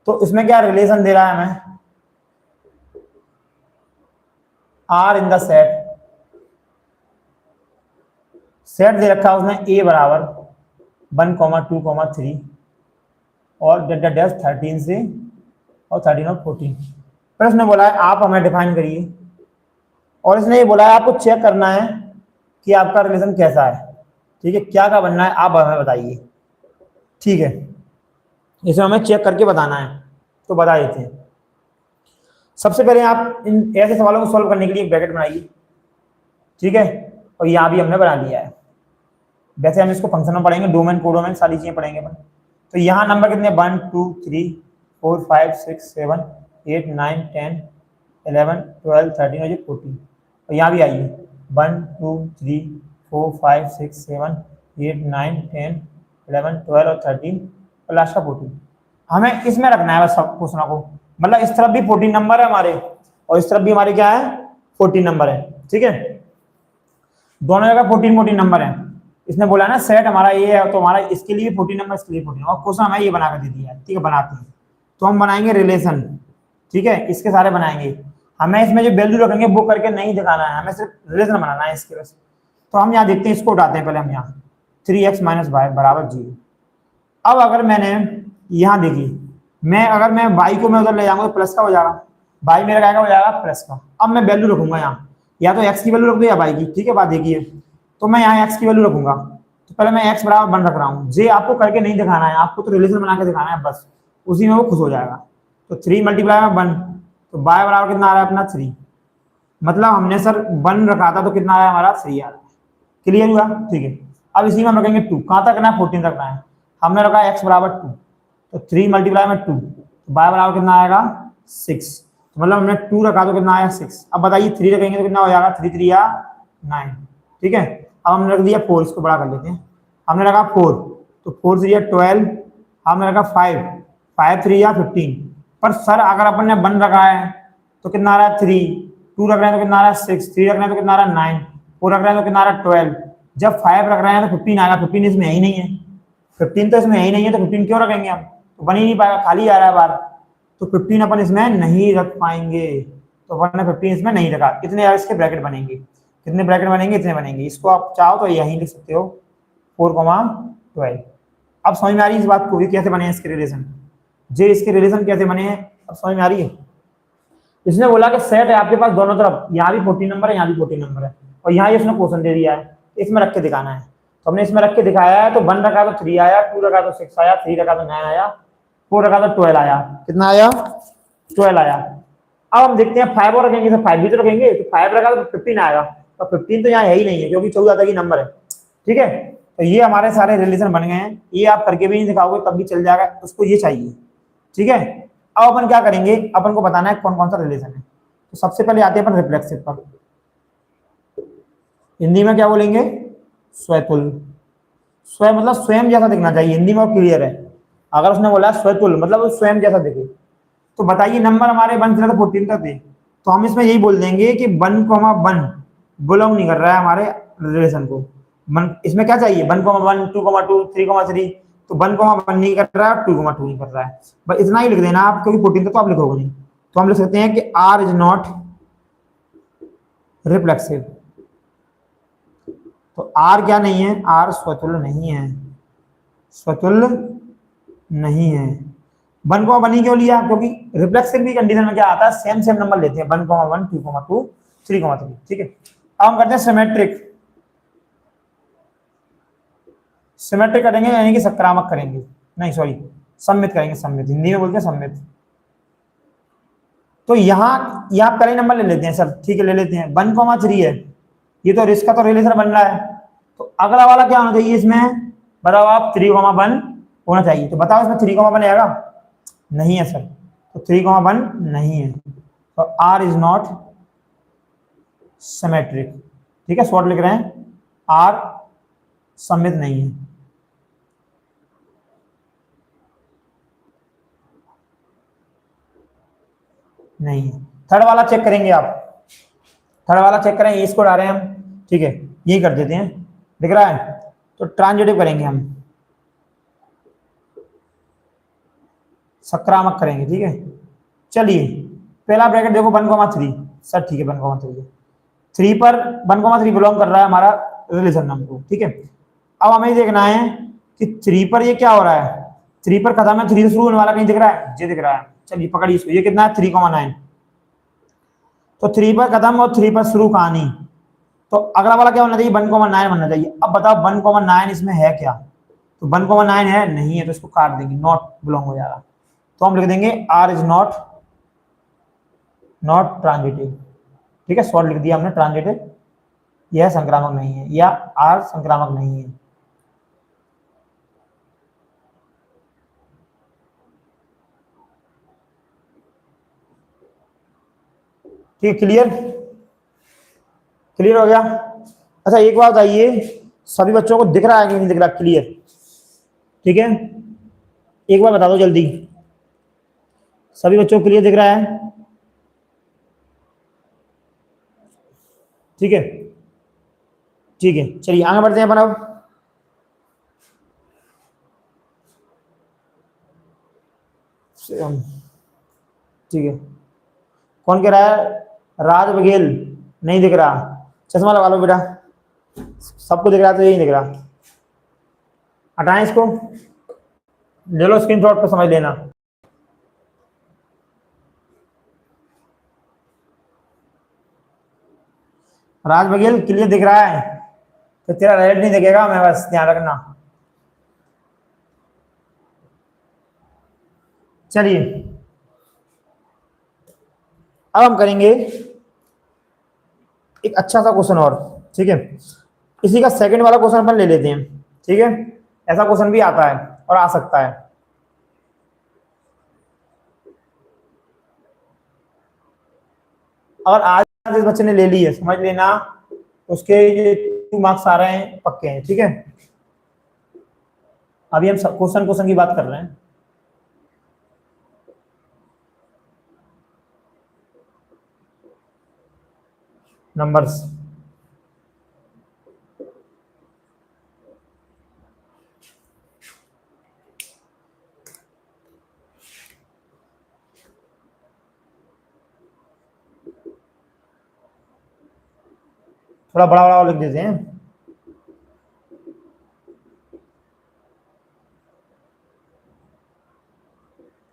Speaker 1: तो इसमें क्या रिलेशन दे रहा है हमें, R in the set, set दे रखा है उसने ए बराबर 1,2,3 और डैश 13 से और 13 और 14, फिर उसने बोला है आप हमें डिफाइन करिए, और इसने ये बोला है आपको चेक करना है कि आपका रिलेशन कैसा है, ठीक है, क्या क्या बनना है आप हमें बताइए, ठीक है, इसे हमें चेक करके बताना है, तो बता देते हैं। सबसे पहले आप इन ऐसे सवालों को सॉल्व करने के लिए एक ब्रैकेट बनाइए, ठीक है, और यहाँ भी हमने बना लिया है, वैसे हम इसको फंक्शन में पढ़ेंगे, डोमेन कोडोमेन सारी चीजें पढ़ेंगे अपन। तो यहाँ नंबर कितने, 1 2 3 4 5 6 7 8 9 10 11 12 13 और ये 14, और यहाँ भी आइए 1 2 3 4 5 6 7 8 9 10 11 12 और 13 और लास्ट का 14। हमें इसमें रखना है बस सब क्वेश्चनों को, मतलब इस तरफ भी 14 नंबर है हमारे और इस तरफ भी हमारे क्या है 14 नंबर है, ठीक है, दोनों जगह 14 नंबर है। इसने बोला ना सेट हमारा ये है, तो हमारा इसके लिए 14 नंबर, इसके लिए 14, और क्वेश्चन हमें ये बना कर दे दिया है, ठीक है, बनाते हैं। तो हम बनाएंगे रिलेशन, ठीक है, इसके सारे बनाएंगे, हमें इसमें जो वैल्यू रखेंगे वो करके नहीं दिखाना है, हमें सिर्फ रिलेशन बनाना है इसके बस। तो हम यहाँ देखते हैं, इसको उठाते हैं पहले हम यहाँ 3x - y बराबर 0। अब अगर मैंने यहाँ देखिए, मैं अगर मैं y को मैं उधर ले जाऊंगा तो प्लस का हो जाएगा, y मेरा क्या हो जाएगा प्लस का। अब मैं वैल्यू रखूंगा यहाँ, या तो x की वैल्यू रख दो या y की, ठीक है, बात देखिए, तो मैं यहाँ x की वैल्यू रखूंगा, तो पहले मैं x बराबर 1 रख रहा हूँ, जे आपको करके नहीं दिखाना है, आपको तो रिलेशन बना के दिखाना है बस, उसी में वो खुश हो जाएगा। तो 3 × 1, तो y बराबर कितना आ रहा है अपना 3, मतलब हमने सर 1 रखा था तो कितना आया हमारा 3 आ रहा है, क्लियर हुआ, ठीक है। अब इसी में हम रखेंगे 2, कहाँ तक रखना है 14 तक रखना है, हमने रखा x बराबर 2, तो 3 × 2, तो y बराबर कितना आएगा 6, तो मतलब हमने 2 रखा तो कितना आया 6। अब बताइए 3 रखेंगे तो कितना हो जाएगा, 3 3 या 9। ठीक है, अब हमने रख दिया 4, इसको बड़ा कर लेते हैं। हमने रखा 4, तो 4 3 या 12। हमने रखा 5, 5 3 या 15। पर सर अगर अपन ने 1 रखा है तो कितना आ रहा है 3, 2 रख रहे हैं तो कितना आ रहा है 6, 3 रख रहे हैं तो कितना आ रहा है 9, 4 रख रहे हैं तो कितना आ रहा है 12। जब 5 रख रहे हैं तो 15 आएगा, 15 इसमें है ही नहीं है, 15 तो इसमें है ही नहीं है, तो 15 क्यों रखेंगे हम, तो बन ही नहीं पाएगा, खाली आ रहा है बाहर। तो 15 अपन इसमें नहीं रख पाएंगे, तो अपन ने 15 इसमें नहीं रखा। इतने यार इसके ब्रैकेट बनेंगे, कितने ब्रैकेट बनेंगे, इतने बनेंगे। इसको आप चाहो तो यहीं लिख सकते हो 4,12। अब समझ में आ रही है इस बात को भी कैसे बने हैं इसके रिलेशन, जे इसके रिलेशन कैसे बने हैं, अब समझ में आ रही है। इसने बोला कि सेट है आपके पास दोनों तरफ, यहाँ भी 14 नंबर है, यहाँ भी 14 नंबर है, और यहाँ इसने क्वेश्चन दे दिया है, इसमें रख के दिखाना है। तो हमने इसमें रख के दिखाया है, तो 1 रखा तो 3 आया, 2 रखा तो 6 आया, 3 रखा तो 9 आया, 4 रखा तो 12 आया। कितना आया, 12 आया। अब हम देखते हैं 5 और रखेंगे, तो 5 भी तो रखेंगे, तो 5 रखा तो 15 आएगा, तो 15 तो यहाँ है ही नहीं है क्योंकि 14 की नंबर है। ठीक है, तो ये हमारे सारे रिलेशन बन गए हैं। ये आप करके भी नहीं दिखाओगे तब भी चल जाएगा, उसको ये चाहिए। ठीक है, अब अपन क्या करेंगे, अपन को बताना है कौन कौन सा रिलेशन है। तो सबसे पहले आते हैं अपन रिफ्लेक्सिव पर। हिंदी में क्या बोलेंगे, स्वतुल। स्वयं मतलब स्वयं जैसा दिखना चाहिए, हिंदी में क्लियर है। अगर उसने बोला स्वतुल मतलब स्वयं जैसा दिखे, तो बताइए नंबर हमारे 1 से 14 तक थे, तो हम इसमें यही बोल देंगे कि 1,1 बिलोंग नहीं कर रहा है हमारे रिलेशन को। इसमें क्या चाहिए, 1,1, 2,2, 3,3, तो 1,1 नहीं कर रहा है, 2,2 नहीं कर रहा है, बस इतना ही लिख देना आप, क्योंकि 14 तक तो आप लिखोगे नहीं। तो हम लिख सकते हैं कि आर इज नॉट रिफ्लेक्सिव। तो आर क्या नहीं है, आर स्वतुल्य नहीं है, स्वतुल्य नहीं है। 1,1 ही क्यों लिया, क्योंकि रिफ्लेक्सिव की कंडीशन में क्या आता है, सेम सेम नंबर लेते हैं, 1,1, 2,2, 3,3। ठीक है, अब हम करते हैं सिमेट्रिक। सिमेट्रिक करेंगे यानी कि सकारात्मक करेंगे, नहीं सॉरी सममित करेंगे, सममित हिंदी में बोलते हैं सममित। तो यहाँ पहले नंबर ले लेते हैं सर, ठीक है ले लेते हैं, 1,3 है, ये तो इसका तो रिलेशन बन रहा है, तो अगला वाला क्या होना चाहिए इसमें, बताओ आप, 3,1 होना चाहिए। तो बताओ इसमें 3,1 आएगा, नहीं है सर, तो 3,1 नहीं है, तो आर इज नॉट सिमेट्रिक। ठीक है, शॉर्ट लिख रहे हैं, आर सममित नहीं है। नहीं है। थर्ड वाला चेक करेंगे आप, थर्ड वाला चेक करें, इसको डाल रहे हैं हम, ठीक है यही कर देते हैं, दिख रहा है, तो ट्रांजिटिव करेंगे हम, सकारात्मक करेंगे। ठीक है, चलिए पहला ब्रैकेट देखो 1,3, सर ठीक है 1,3 है, 3 पर 1,3 बिलोंग कर रहा है हमारा रिलेशन हमको। ठीक है, अब हमें देखना है कि 3 पर ये क्या हो रहा है, 3 पर खत्म है, 3 से शुरू होने वाला कहीं दिख रहा है, ये दिख रहा है, चलिए पकड़िए इसको, ये कितना है 3,9, तो 3 पर खत्म और 3 पर शुरू कहानी, तो अगला वाला क्या होना चाहिए, 1,9 बनना चाहिए। अब बताओ 1,9 इसमें है क्या, तो 1,9 है नहीं है, तो इसको काट देंगे, नॉट बिलोंग हो जाएगा। तो हम लिख देंगे आर इज नॉट ट्रांजिटिव। ठीक है, शॉर्ट लिख दिया हमने ट्रांजिटिव, यह संक्रामक नहीं है, या आर संक्रामक नहीं है। ठीक है, क्लियर, क्लियर हो गया। अच्छा एक बात बताइए, सभी बच्चों को दिख रहा है कि नहीं दिख रहा, क्लियर, ठीक है एक बार बता दो जल्दी, सभी बच्चों को क्लियर दिख रहा है, ठीक है, ठीक है चलिए आगे बढ़ते हैं अपन अब। ठीक है, कौन कह रहा है, राज बघेल, नहीं दिख रहा, चश्मा लगा लो बेटा, सबको दिख रहा तो यही दिख रहा, हटाएं इसको, ले लो स्क्रीनशॉट पे समझ लेना। राज बघेल क्लियर दिख रहा है, तो तेरा रेड नहीं दिखेगा, मैं बस ध्यान रखना। चलिए अब हम करेंगे एक अच्छा सा क्वेश्चन और, ठीक है इसी का सेकंड वाला क्वेश्चन अपन ले लेते हैं। ठीक है, ऐसा क्वेश्चन भी आता है और आ सकता है। और आज जिस बच्चे ने ले ली है समझ लेना उसके ये 2 मार्क्स आ रहे हैं पक्के हैं, ठीक है। अभी हम क्वेश्चन क्वेश्चन की बात कर रहे हैं। नंबर्स थोड़ा बड़ा बड़ा लिख देते हैं।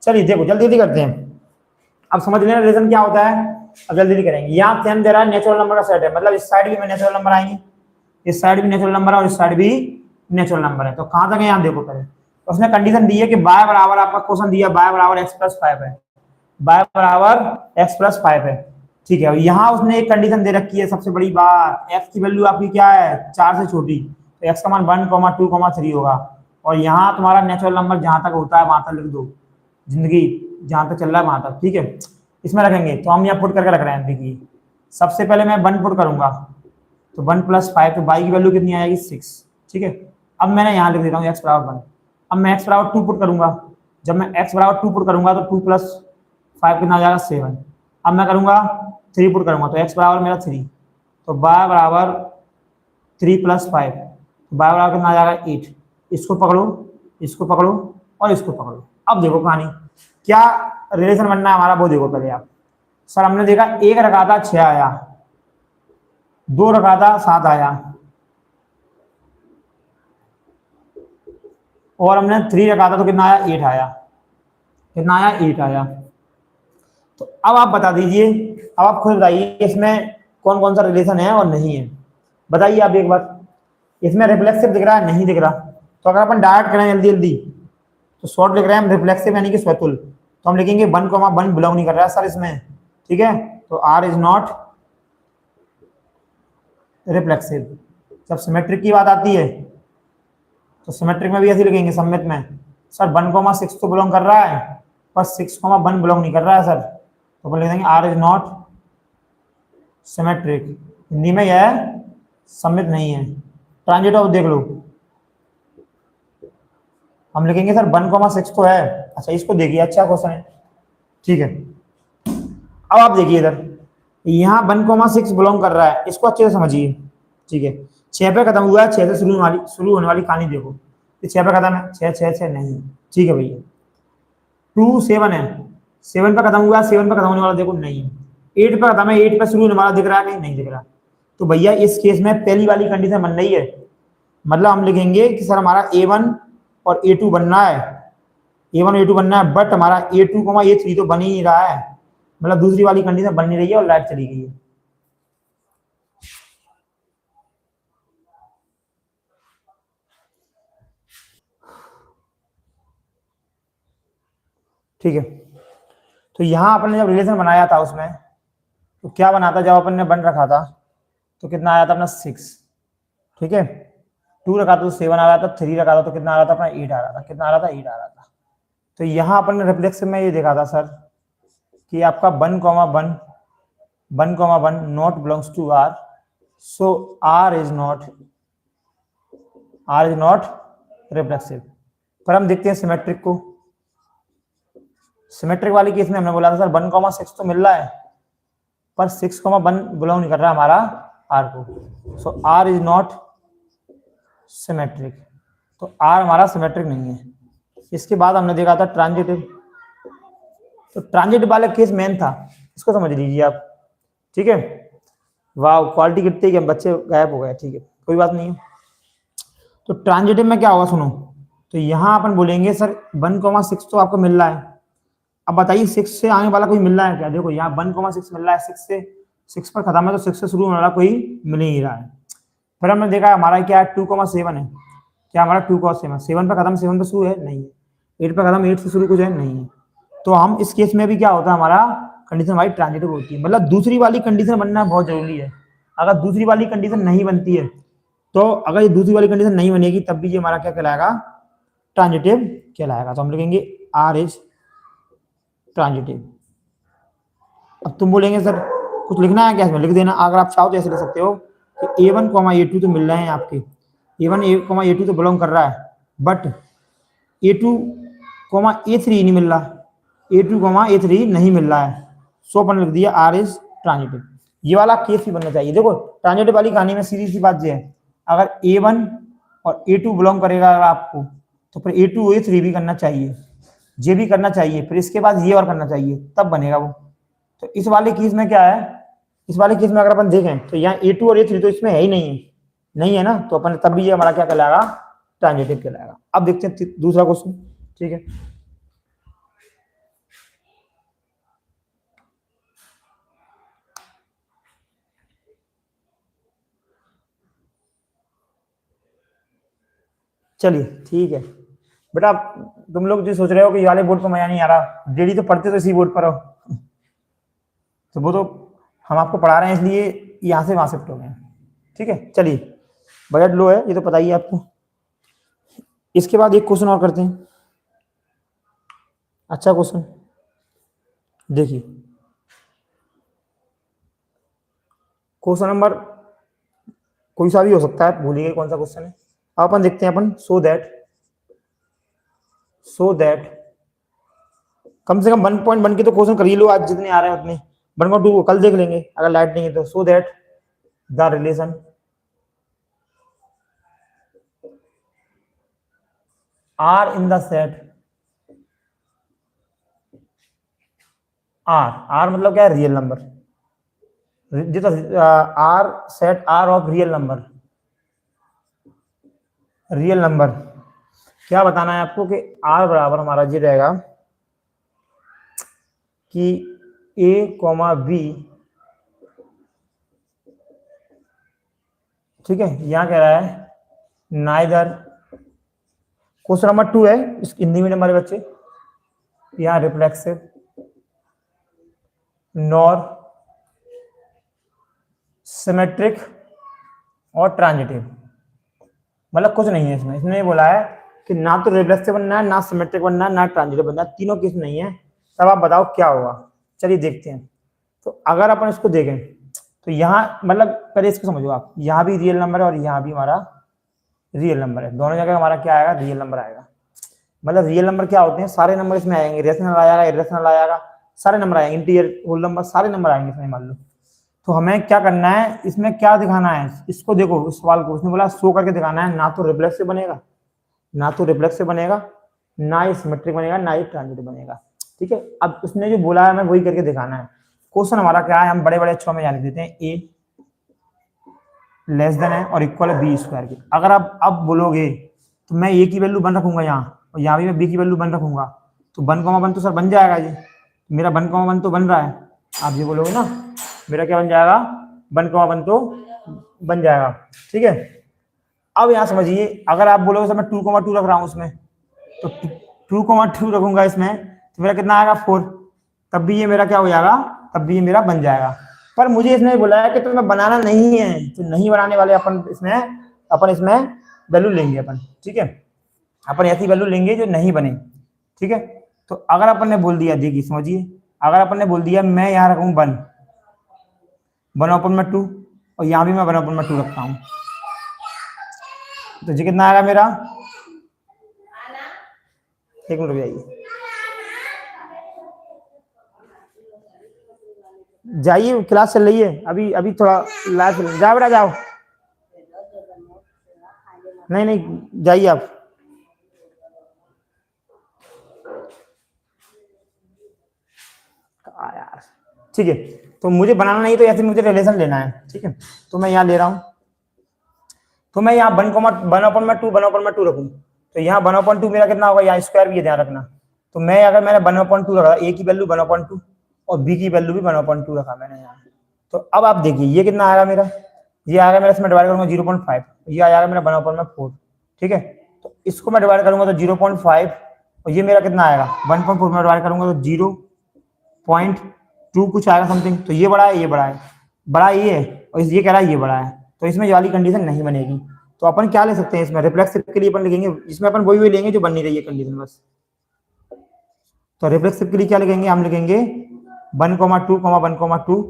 Speaker 1: चलिए देखो जल्दी जल्दी करते हैं। अब समझ लेना रिलेशन क्या होता है। अब जल्दी जल्दी करेंगे। यहाँ सेम दे रहा है नेचुरल नंबर का सेट है, मतलब इस साइड भी में नेचुरल नंबर आएंगे, इस साइड भी नेचुरल नंबर है और इस साइड भी नेचुरल नंबर है। तो कहां तक है यहाँ देखो पहले। उसने कंडीशन दी है कि बाय बराबर, आपका क्वेश्चन दिया बाय बराबर एक्स प्लस 5 है, बाय बराबर एक्स प्लस 5 है, ठीक है। यहाँ उसने एक कंडीशन दे रखी है, सबसे बड़ी बात, एक्स की वैल्यू आपकी क्या है 4 से छोटी, तो एक्स का मान 1,2,3 होगा। और यहाँ तुम्हारा नेचुरल नंबर जहां तक होता है वहां तक लिख दो, जिंदगी जहां तक चल रहा है वहां तक, ठीक है। इसमें रखेंगे तो हम यहाँ पुट करके रख रहे हैं। देखिए सबसे पहले मैं 1 पुट करूंगा तो 1 + 5, तो y की वैल्यू कितनी आएगी 6, ठीक है। अब मैंने यहाँ लिख देता हूँ x बराबर 1। अब मैं x बराबर 2 पुट करूंगा, जब मैं x बराबर 2 पुट करूंगा तो 2 + 5 कितना आ जाएगा 7। अब मैं करूंगा 3 पुट करूंगा तो x बराबर मेरा 3, तो y बराबर 3 + 5, तो y बराबर कितना आ जाएगा 8। इसको पकड़ो, इसको पकड़ो और इसको पकड़ो। अब देखो कहानी क्या रिलेशन बनना है हमारा, वो देखो पहले आप। सर हमने देखा एक रखा था 6 आया, 2 रखा था 7 आया, और हमने 3 रखा था तो कितना आया 8 आया, कितना आया 8 आया। तो अब आप बता दीजिए, अब आप खुद बताइए इसमें कौन कौन सा रिलेशन है और नहीं है। बताइए आप एक बार, इसमें रिफ्लेक्सिव दिख रहा है नहीं दिख रहा। तो अगर अपन डायरेक्ट करें जल्दी जल्दी तो शॉर्ट लिख रहे हैं हम रिफ्लेक्सिव यानी कि स्वतुल, तो हम लिखेंगे 1,1 बिलोंग नहीं कर रहा है सर इसमें, ठीक है। तो आर इज नॉट रिफ्लेक्सिव। जब सिमेट्रिक की बात आती है तो सिमेट्रिक में भी ऐसे लिखेंगे सममित में, सर 1,6 तो बिलोंग कर रहा है पर 6,1 बिलोंग नहीं कर रहा है सर, तो अपन लिख देंगे R is not symmetric. Hindi में यह सममित नहीं है। ट्रांजिटिव देख लो, हम लिखेंगे सर 1,6 तो है। अच्छा इसको देखिए, अच्छा क्वेश्चन है, ठीक है। अब आप देखिए इधर यहाँ 1,6 बिलोंग कर रहा है, इसको अच्छे से समझिए, ठीक है। 6 पे खत्म हुआ है, 6 से शुरू होने वाली कहानी देखो, 6 पे खत्म है, 6 6 6 नहीं, ठीक है भैया। 2 7 है, 7 पे खत्म हुआ है, 7 पे खत्म होने वाला देखो नहीं है। 8 पे खत्म है, 8 पे शुरू होने वाला दिख रहा है कहीं नहीं दिख रहा। तो भैया इस केस में पहली वाली कंडीशन बन रही है, मतलब हम लिखेंगे कि सर हमारा A1 और A2 बनना है, A1 और A2 बनना है, बट हमारा A2, A3 तो बन ही नहीं रहा है, मतलब दूसरी वाली कंडीशन बन नहीं रही है और लाइट चली गई है। ठीक है, तो यहां अपन ने जब रिलेशन बनाया था उसमें तो क्या बना था, जब अपन ने बन रखा था तो कितना आया था अपना 6, ठीक है। 2 रखा था तो 7 आ रहा था, 3 रखा था तो कितना आ रहा था अपना 8 आ रहा था, कितना आ रहा था 8 आ रहा था। तो यहां अपन ने रिफ्लेक्सिव में ये देखा था सर कि आपका 1,1 not belongs to R, so R is not reflexive. पर हम देखते हैं सिमेट्रिक को। सिमेट्रिक वाली केस में हमने बोला था सर 1,6 तो मिल रहा है पर 6,1 बिलोंग नहीं कर रहा हमारा आर को, सो आर इज नॉट सिमेट्रिक। तो आर हमारा सिमेट्रिक नहीं है। इसके बाद हमने देखा था ट्रांजिटिव, तो ट्रांजिटिव वाला केस मेन था, इसको समझ लीजिए आप, ठीक है। वाह क्वालिटी कितनी है, बच्चे गायब हो गए, ठीक है कोई बात नहीं है। तो ट्रांजिटिव में क्या होगा सुनो, तो यहां अपन बोलेंगे सर 1,6 तो आपको मिल रहा है, अब बताइए 6 से आने वाला कोई मिल रहा है क्या। देखो यहाँ 1,6 मिल रहा है, 6 पर खत्म है तो 6 से शुरू होने वाला कोई मिल ही रहा है। फिर हमने देखा हमारा क्या है 2,7 है, क्या हमारा 2,7 7 पर खत्म 7 पर शुरू है नहीं है, 8 पर खत्म 8 से शुरू कुछ है नहीं है। तो हम इस केस में भी क्या होता है हमारा कंडीशन हमारी ट्रांजिटिव होती है, मतलब दूसरी वाली कंडीशन बनना बहुत जरूरी है। अगर दूसरी वाली कंडीशन नहीं बनती है तो अगर ये दूसरी वाली कंडीशन नहीं बनेगी तब भी ये हमारा क्या कहलाएगा ट्रांजिटिव कहलाएगा। तो हम लिखेंगे आर इज ट्रांजिटिव। अब तुम बोलेंगे सर कुछ लिखना है क्या इसमें, लिख देना। अगर आप चाहो तो ऐसे लिख सकते हो कि A1 A2 तो मिल रहे हैं आपके, A1 A2 तो बिलोंग कर रहा है, बट A2 A3 नहीं मिल रहा, A2 A3 नहीं मिल रहा है, सो अपन लिख दिया R इज ट्रांजिटिव। ये वाला केस भी बनना चाहिए। देखो ट्रांजिटिव वाली कहानी में सीधी सी बात ये है, अगर A1 और A2 बिलोंग करेगा अगर आपको, तो फिर A2 A3 भी करना चाहिए, ये भी करना चाहिए, फिर इसके बाद ये और करना चाहिए, तब बनेगा वो। तो इस वाले केस में क्या है, इस वाले केस में अगर अपन देखें तो यहाँ A2 और A3 तो इसमें है ही नहीं है, नहीं है ना, तो अपन तब भी ये हमारा क्या कहलाएगा, ट्रांजिटिव कहलाएगा। अब देखते हैं दूसरा क्वेश्चन, ठीक है। चलिए ठीक है बेटा, तुम लोग जो सोच रहे हो कि ये वाले बोर्ड पर मजा नहीं आ रहा, डेली तो पढ़ते तो इसी बोर्ड पर हो, तो वो तो हम आपको पढ़ा रहे हैं इसलिए यहाँ से वहां शिफ्ट हो गए, ठीक है। चलिए बजट लो है ये तो पता ही है आपको। इसके बाद एक क्वेश्चन और करते हैं, अच्छा क्वेश्चन देखिए, क्वेश्चन नंबर कोई सा भी हो सकता है, भूलिए कौन सा क्वेश्चन है। अब अपन देखते हैं अपन, सो दैट कम से कम 1.1 के तो क्वेश्चन कर ही लो आज, जितने आ रहे हैं उतने। 1.2 को कल देख लेंगे अगर लाइट नहीं है तो। So that the relation R in the set R मतलब क्या है, real number, R set R of real number क्या बताना है आपको कि आर बराबर हमारा ये रहेगा कि A, B, ठीक है। यहां कह रहा है नाइदर, क्वेश्चन नंबर 2 है इस हिंदी मीडियम वाले बच्चे, यहां रिफ्लेक्सिव नॉर सिमेट्रिक और ट्रांजिटिव, मतलब कुछ नहीं है इसमें। इसने बोला है कि ना तो रिफ्लेक्सिव बनना है, ना सिमेट्रिक बनना है, ना ट्रांजिटिव बनना है, तीनों केस नहीं है। तब आप बताओ क्या होगा। चलिए देखते हैं। तो अगर अपन इसको देखें तो यहाँ मतलब पहले इसको समझो आप, यहाँ भी रियल नंबर है और यहाँ भी हमारा रियल नंबर है, दोनों जगह हमारा क्या आएगा, रियल नंबर आएगा। मतलब रियल नंबर क्या होते हैं, सारे नंबर इसमें आएंगे, रेशनल आएगा, इरेशनल आएगा, सारे नंबर आएंगे, इंटीजर होल नंबर सारे नंबर आएंगे इसमें मान लो। तो हमें क्या करना है, इसमें क्या दिखाना है, इसको देखो इस सवाल को, उसने बोला शो करके दिखाना है, ना तो रिफ्लेक्सिव बनेगा, ना ही सिमेट्रिक बनेगा, ना ही ट्रांजिटिव बनेगा, ठीक है। अब उसने जो बोला है हमें वही करके दिखाना है। क्वेश्चन हमारा क्या है, हम बड़े बड़े अक्षरों में जाने देते हैं, ए लेस देन है और इक्वल है बी स्क्वायर के। अगर आप अब बोलोगे तो मैं ए की वैल्यू 1 रखूंगा यहाँ, और यहाँ भी मैं बी की वैल्यू 1 रखूंगा, तो 1,1 तो सर बन जाएगा ये, मेरा 1,1 तो बन रहा है। आप ये बोलोगे ना, मेरा क्या बन जाएगा, 1,1 तो बन जाएगा, ठीक है। अब यहाँ समझिए, अगर आप बोलोगे सर मैं 2,2 रख रहा हूँ उसमें, तो 2,2 रखूंगा इसमें, तो मेरा कितना आएगा 4, तब भी ये मेरा क्या हो जाएगा, तब भी ये मेरा बन जाएगा। पर मुझे इसने बोला है कि तुम्हें बनाना नहीं है, तो नहीं बनाने वाले अपन इसमें वैल्यू लेंगे अपन, ठीक है। अपन ऐसी वैल्यू लेंगे जो नहीं बने, ठीक है। तो अगर अपन ने बोल दिया, देखिए समझिए, अगर अपन ने बोल दिया मैं यहाँ रखूँ 1/2 और यहाँ भी मैं 1/2 रखता हूँ, तो जी कितना आएगा मेरा, एक मिनट रुक जाइए, क्लास चल रही है अभी, अभी थोड़ा लाइव जाओ बेटा जाओ, नहीं जाइए आप। यार ठीक है, तो मुझे बनाना नहीं, तो ऐसे मुझे रिलेशन लेना है, ठीक है। तो मैं यहाँ ले रहा हूँ, तो मैं यहाँ 1/2 रखूँ, तो यहाँ 1/2 मेरा कितना होगा, यहाँ स्क्वायर भी है ध्यान रखना। तो मैं अगर मैंने 1/2 रखा, ए की वैल्यू 1/2 और बी की वैल्यू भी 1/2 रखा मैंने यहाँ। तो अब आप देखिए ये कितना आएगा मेरा, ये आएगा मेरा, इसमें डिवाइड करूंगा 0.5, ये आएगा मेरा 1/4, ठीक है। तो इसको मैं डिवाइड करूंगा तो 0.5, और ये मेरा कितना आएगा 1.4 में डिवाइड करूंगा तो 0.2 कुछ आएगा समथिंग। तो ये बड़ा है, ये बड़ा है, बड़ा ये है, और ये कह रहा है ये बड़ा है, तो इसमें ये वाली कंडीशन नहीं बनेगी। तो अपन क्या ले सकते हैं इसमें, रिफ्लेक्सिव के लिए अपन लिखेंगे, इसमें अपन वही लेंगे जो बन नहीं रही है कंडीशन बस। तो रिफ्लेक्सिव के लिए क्या लिखेंगे, हम लिखेंगे 1,2, 1,2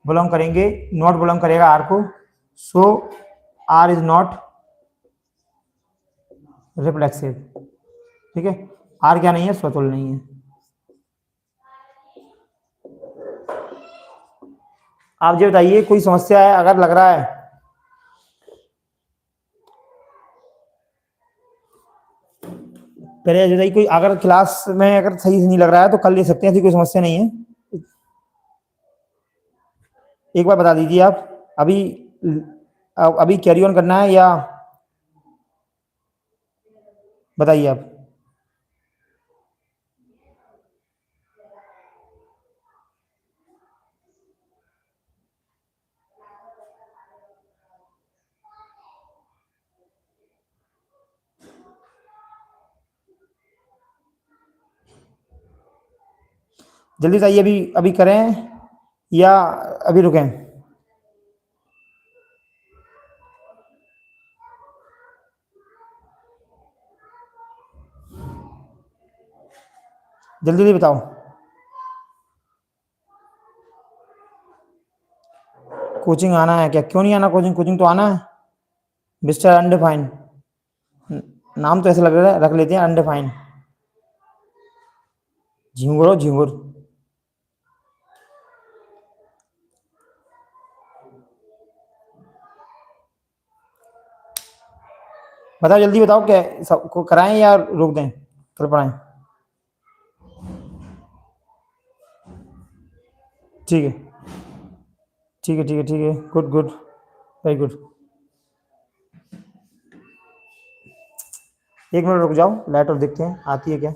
Speaker 1: बिलोंग करेंगे, नॉट बिलोंग करेगा आर को, सो आर इज नॉट रिफ्लेक्सिव। ठीक है, आर क्या नहीं है, स्वतुल्य नहीं है। आप ये बताइए कोई समस्या है अगर लग रहा है? पहले ये बताइए कोई अगर क्लास में अगर सही से नहीं लग रहा है तो कल ले सकते हैं, ऐसी कोई समस्या नहीं है। एक बार बता दीजिए आप, अभी अभी कैरी ऑन करना है या बताइए आप। जल्दी बताइए, अभी अभी करें या अभी रुकें? जल्दी जल्दी बताओ। कोचिंग आना है क्या? क्यों नहीं आना कोचिंग? कोचिंग तो आना है। मिस्टर अनडिफाइन, नाम तो ऐसे लग रहा है, रख लेते हैं अनडिफाइन। झिंगुर हो झिंगुर। बताओ जल्दी बताओ, क्या सबको कराएं या रोक दें, फिर पढ़ाएं? ठीक है ठीक है ठीक है ठीक है, गुड गुड, वेरी गुड। एक मिनट रुक जाओ, लाइट और देखते हैं आती है क्या।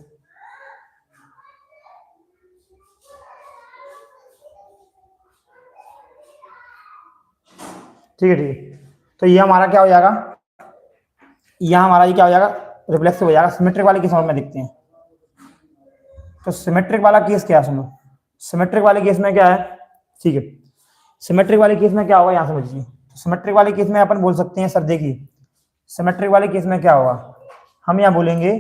Speaker 1: ठीक है ठीक है, तो ये हमारा क्या हो जाएगा, यहाँ हमारा ये क्या हो जाएगा, रिफ्लेक्सिव हो जाएगा। सिमेट्रिक वाले केस में देखते हैं। तो सिमेट्रिक वाला केस क्या है, सुनो। सिमेट्रिक वाले केस में क्या है, ठीक है, सिमेट्रिक वाले केस में क्या होगा यहाँ समझिए। सिमेट्रिक वाले केस में अपन बोल सकते हैं, सर देखिए सिमेट्रिक वाले केस में क्या होगा, हम यहाँ बोलेंगे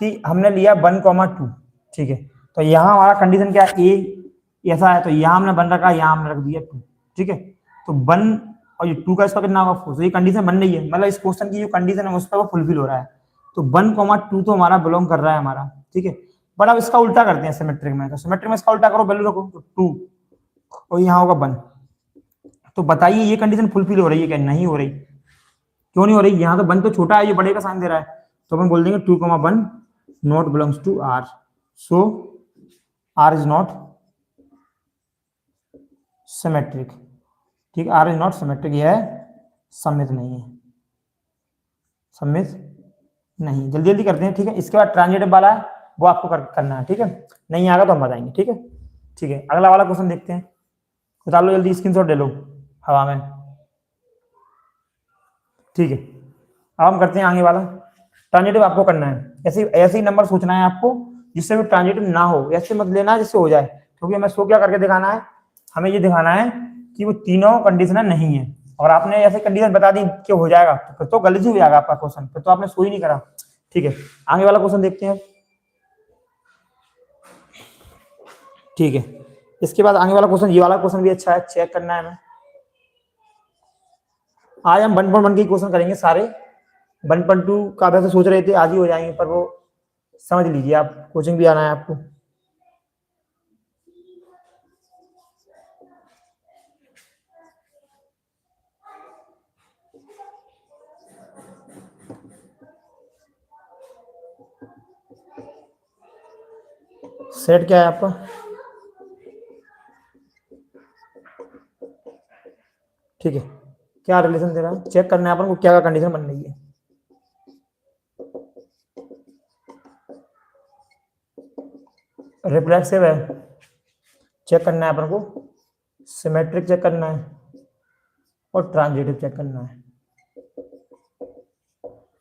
Speaker 1: कि हमने लिया 1,2, ठीक है, तो यहाँ हमारा कंडीशन क्या है, ए ऐसा है, तो यहाँ हमने 1 रखा, यहाँ हमने रख दिया 2, ठीक है, तो 1 और ये 2 का इसका कितना होगा 4, तो ये कंडीशन बन रही है, मतलब इस क्वेश्चन की जो कंडीशन है उस पर वो फुलफिल हो रहा है। तो 1,2 तो हमारा बिलोंग कर रहा है हमारा, ठीक है। बट अब इसका उल्टा करते हैं सिमेट्रिक में, तो सिमेट्रिक में इसका उल्टा करो, वैल्यू रखो, तो 2 और यहाँ होगा 1। तो बताइए ये कंडीशन फुलफिल हो रही है क्या? नहीं हो रही। क्यों नहीं हो रही? यहाँ तो 1 तो छोटा है, ये बड़े का साइन दे रहा है, तो अपन बोल देंगे 2,1 not belongs to R, so R is not symmetric. ठीक, आर इज नॉट सिमेट्रिक, यह सममित नहीं है, सममित नहीं। जल्दी जल्दी करते हैं, ठीक है। इसके बाद ट्रांजिटिव वाला है वो आपको करना है, ठीक है, नहीं आएगा तो हम बताएंगे, ठीक है। ठीक है, अगला वाला क्वेश्चन देखते हैं, बता लो जल्दी, स्क्रीनशॉट ले लो हवा में, ठीक है। अब हम करते हैं आगे वाला, ट्रांजिटिव आपको करना है, ऐसे ऐसे ही नंबर सोचना है आपको जिससे भी ट्रांजिटिव ना हो, ऐसे मत लेना जिससे हो जाए, क्योंकि हमें शो क्या करके दिखाना है, हमें ये दिखाना है कि वो तीनों कंडीशन नहीं है, और आपने ऐसे कंडीशन बता दी कि हो जाएगा तो फिर तो गलत ही हो जाएगा आपका क्वेश्चन, फिर तो आपने सो ही नहीं करा, ठीक है। आगे वाला क्वेश्चन देखते हैं, ठीक है। इसके बाद आगे वाला क्वेश्चन, ये वाला क्वेश्चन भी अच्छा है, चेक करना है हमें। आज हम 1.1 के क्वेश्चन करेंगे सारे, 1.2 का वैसे सोच रहे थे आज ही हो जाएंगे, पर वो समझ लीजिए आप, कोचिंग भी आना है आपको। सेट क्या है आपका? ठीक है, क्या रिलेशन दे रहा है, चेक करना है अपन को, क्या कंडीशन बन रही है। रिफ्लेक्सिव है, चेक करना है अपन को, सिमेट्रिक चेक करना है, और ट्रांजिटिव चेक करना है,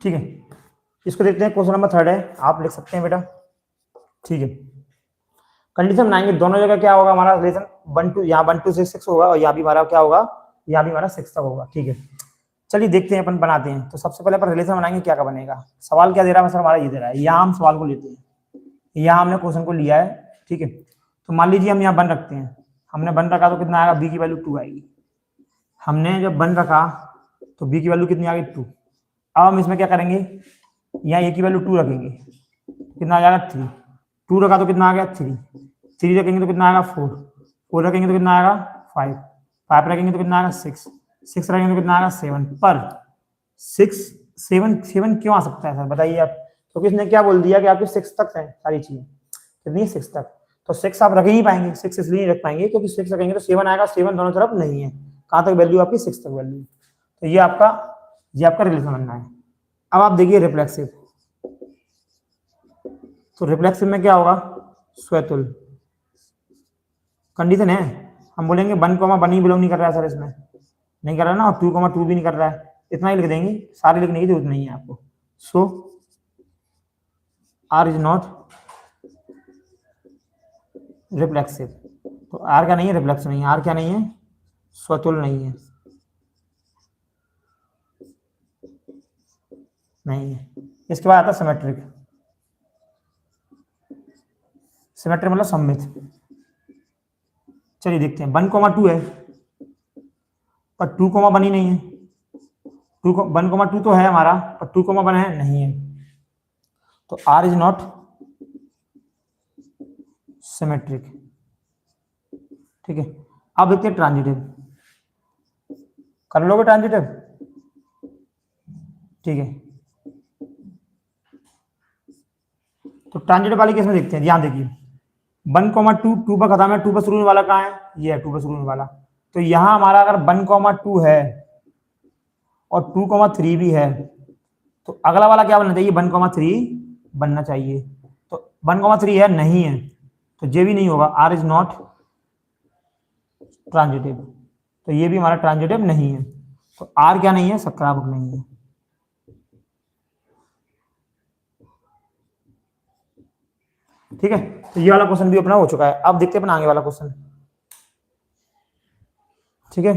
Speaker 1: ठीक है। इसको देखते हैं, क्वेश्चन नंबर 3 है, आप लिख सकते हैं बेटा, ठीक है। कंडीशन बनाएंगे, दोनों जगह क्या होगा हमारा रिलेशन, 1 यहाँ 1 2 6 6 होगा, और यहाँ भी हमारा क्या होगा, यहाँ भी हमारा 6 तक होगा, ठीक है। चलिए देखते हैं, अपन बनाते हैं। तो सबसे पहले अपन रिलेशन बनाएंगे, क्या क्या बनेगा। सवाल क्या दे रहा है सर हमारा, ये दे रहा है, यहाँ हम सवाल को लेते हैं, यहाँ हमने क्वेश्चन को लिया है, ठीक है। तो मान लीजिए हम यहाँ 1 रखते हैं, हमने 1 रखा तो कितना आएगा, बी की वैल्यू 2 आएगी। हमने जब 1 रखा तो बी की वैल्यू कितनी आ गई, 2। अब हम इसमें क्या करेंगे, यहाँ ए की वैल्यू 2 रखेंगे, कितना आ जाएगा 3। 2 रखा तो कितना आ गया 3। 3 रखेंगे तो कितना आएगा 4। 4 रखेंगे तो कितना आएगा 5। 5 रखेंगे तो कितना आएगा 6। 6 रखेंगे तो कितना आएगा 7। पर 7 क्यों आ सकता है सर, बताइए आप। क्योंकि इसने क्या बोल दिया कि आपके 6 तक है सारी चीजें, कितनी 6 तक। तो 6 आप रख ही नहीं पाएंगे, 6 इसलिए नहीं रख पाएंगे क्योंकि 6 रखेंगे तो 7 आएगा, 7 दोनों तरफ नहीं है। कहाँ तक वैल्यू आपकी, 6 तक वैल्यू। तो ये आपका रिलेशन बनना है। अब आप देखिए रिफ्लेक्सिव, तो रिफ्लेक्सिव में क्या होगा, स्वतुल कंडीशन है। हम बोलेंगे 1, 1 ही बिलोंग नहीं कर रहा है सर, इसमें नहीं कर रहा है ना, और 2, 2 भी नहीं कर रहा है, इतना ही लिख देंगे, सारे लिखने की जरूरत नहीं है आपको। सो आर इज नॉट रिफ्लेक्सिव। तो आर क्या नहीं है, रिफ्लेक्सिव नहीं है। आर क्या नहीं है, स्वतुल नहीं है, नहीं है। इसके बाद आता है सिमेट्रिक। सिमेट्रिक मतलब सममित। चलिए देखते हैं, 1, 2 है पर 2, 1 ही नहीं है। 1, 2 तो है हमारा, पर 2, 1 है नहीं है। तो आर इज नॉट सिमेट्रिक। ठीक है, अब देखते हैं ट्रांजिटिव। कर लोगे ट्रांजिटिव, ठीक है। तो ट्रांजिटिव वाले केस में देखते हैं, ध्यान देखिए 1, 2, 2 पर खत्म है, 2 पर शुरू होने वाला कहाँ है, ये है 2 पर शुरू होने वाला। तो यहां हमारा अगर 1, 2 है और 2, 3 भी है, तो अगला वाला क्या बनना चाहिए, 1, 3 बनना चाहिए। तो 1, 3 है नहीं है, तो ये भी नहीं होगा, आर इज नॉट ट्रांजिटिव। तो ये भी हमारा ट्रांजिटिव नहीं है। तो आर क्या नहीं है, सकारात्मक नहीं है। ठीक है, तो ये वाला क्वेश्चन भी अपना हो चुका है। अब देखते हैं अपना आगे वाला क्वेश्चन। ठीक है,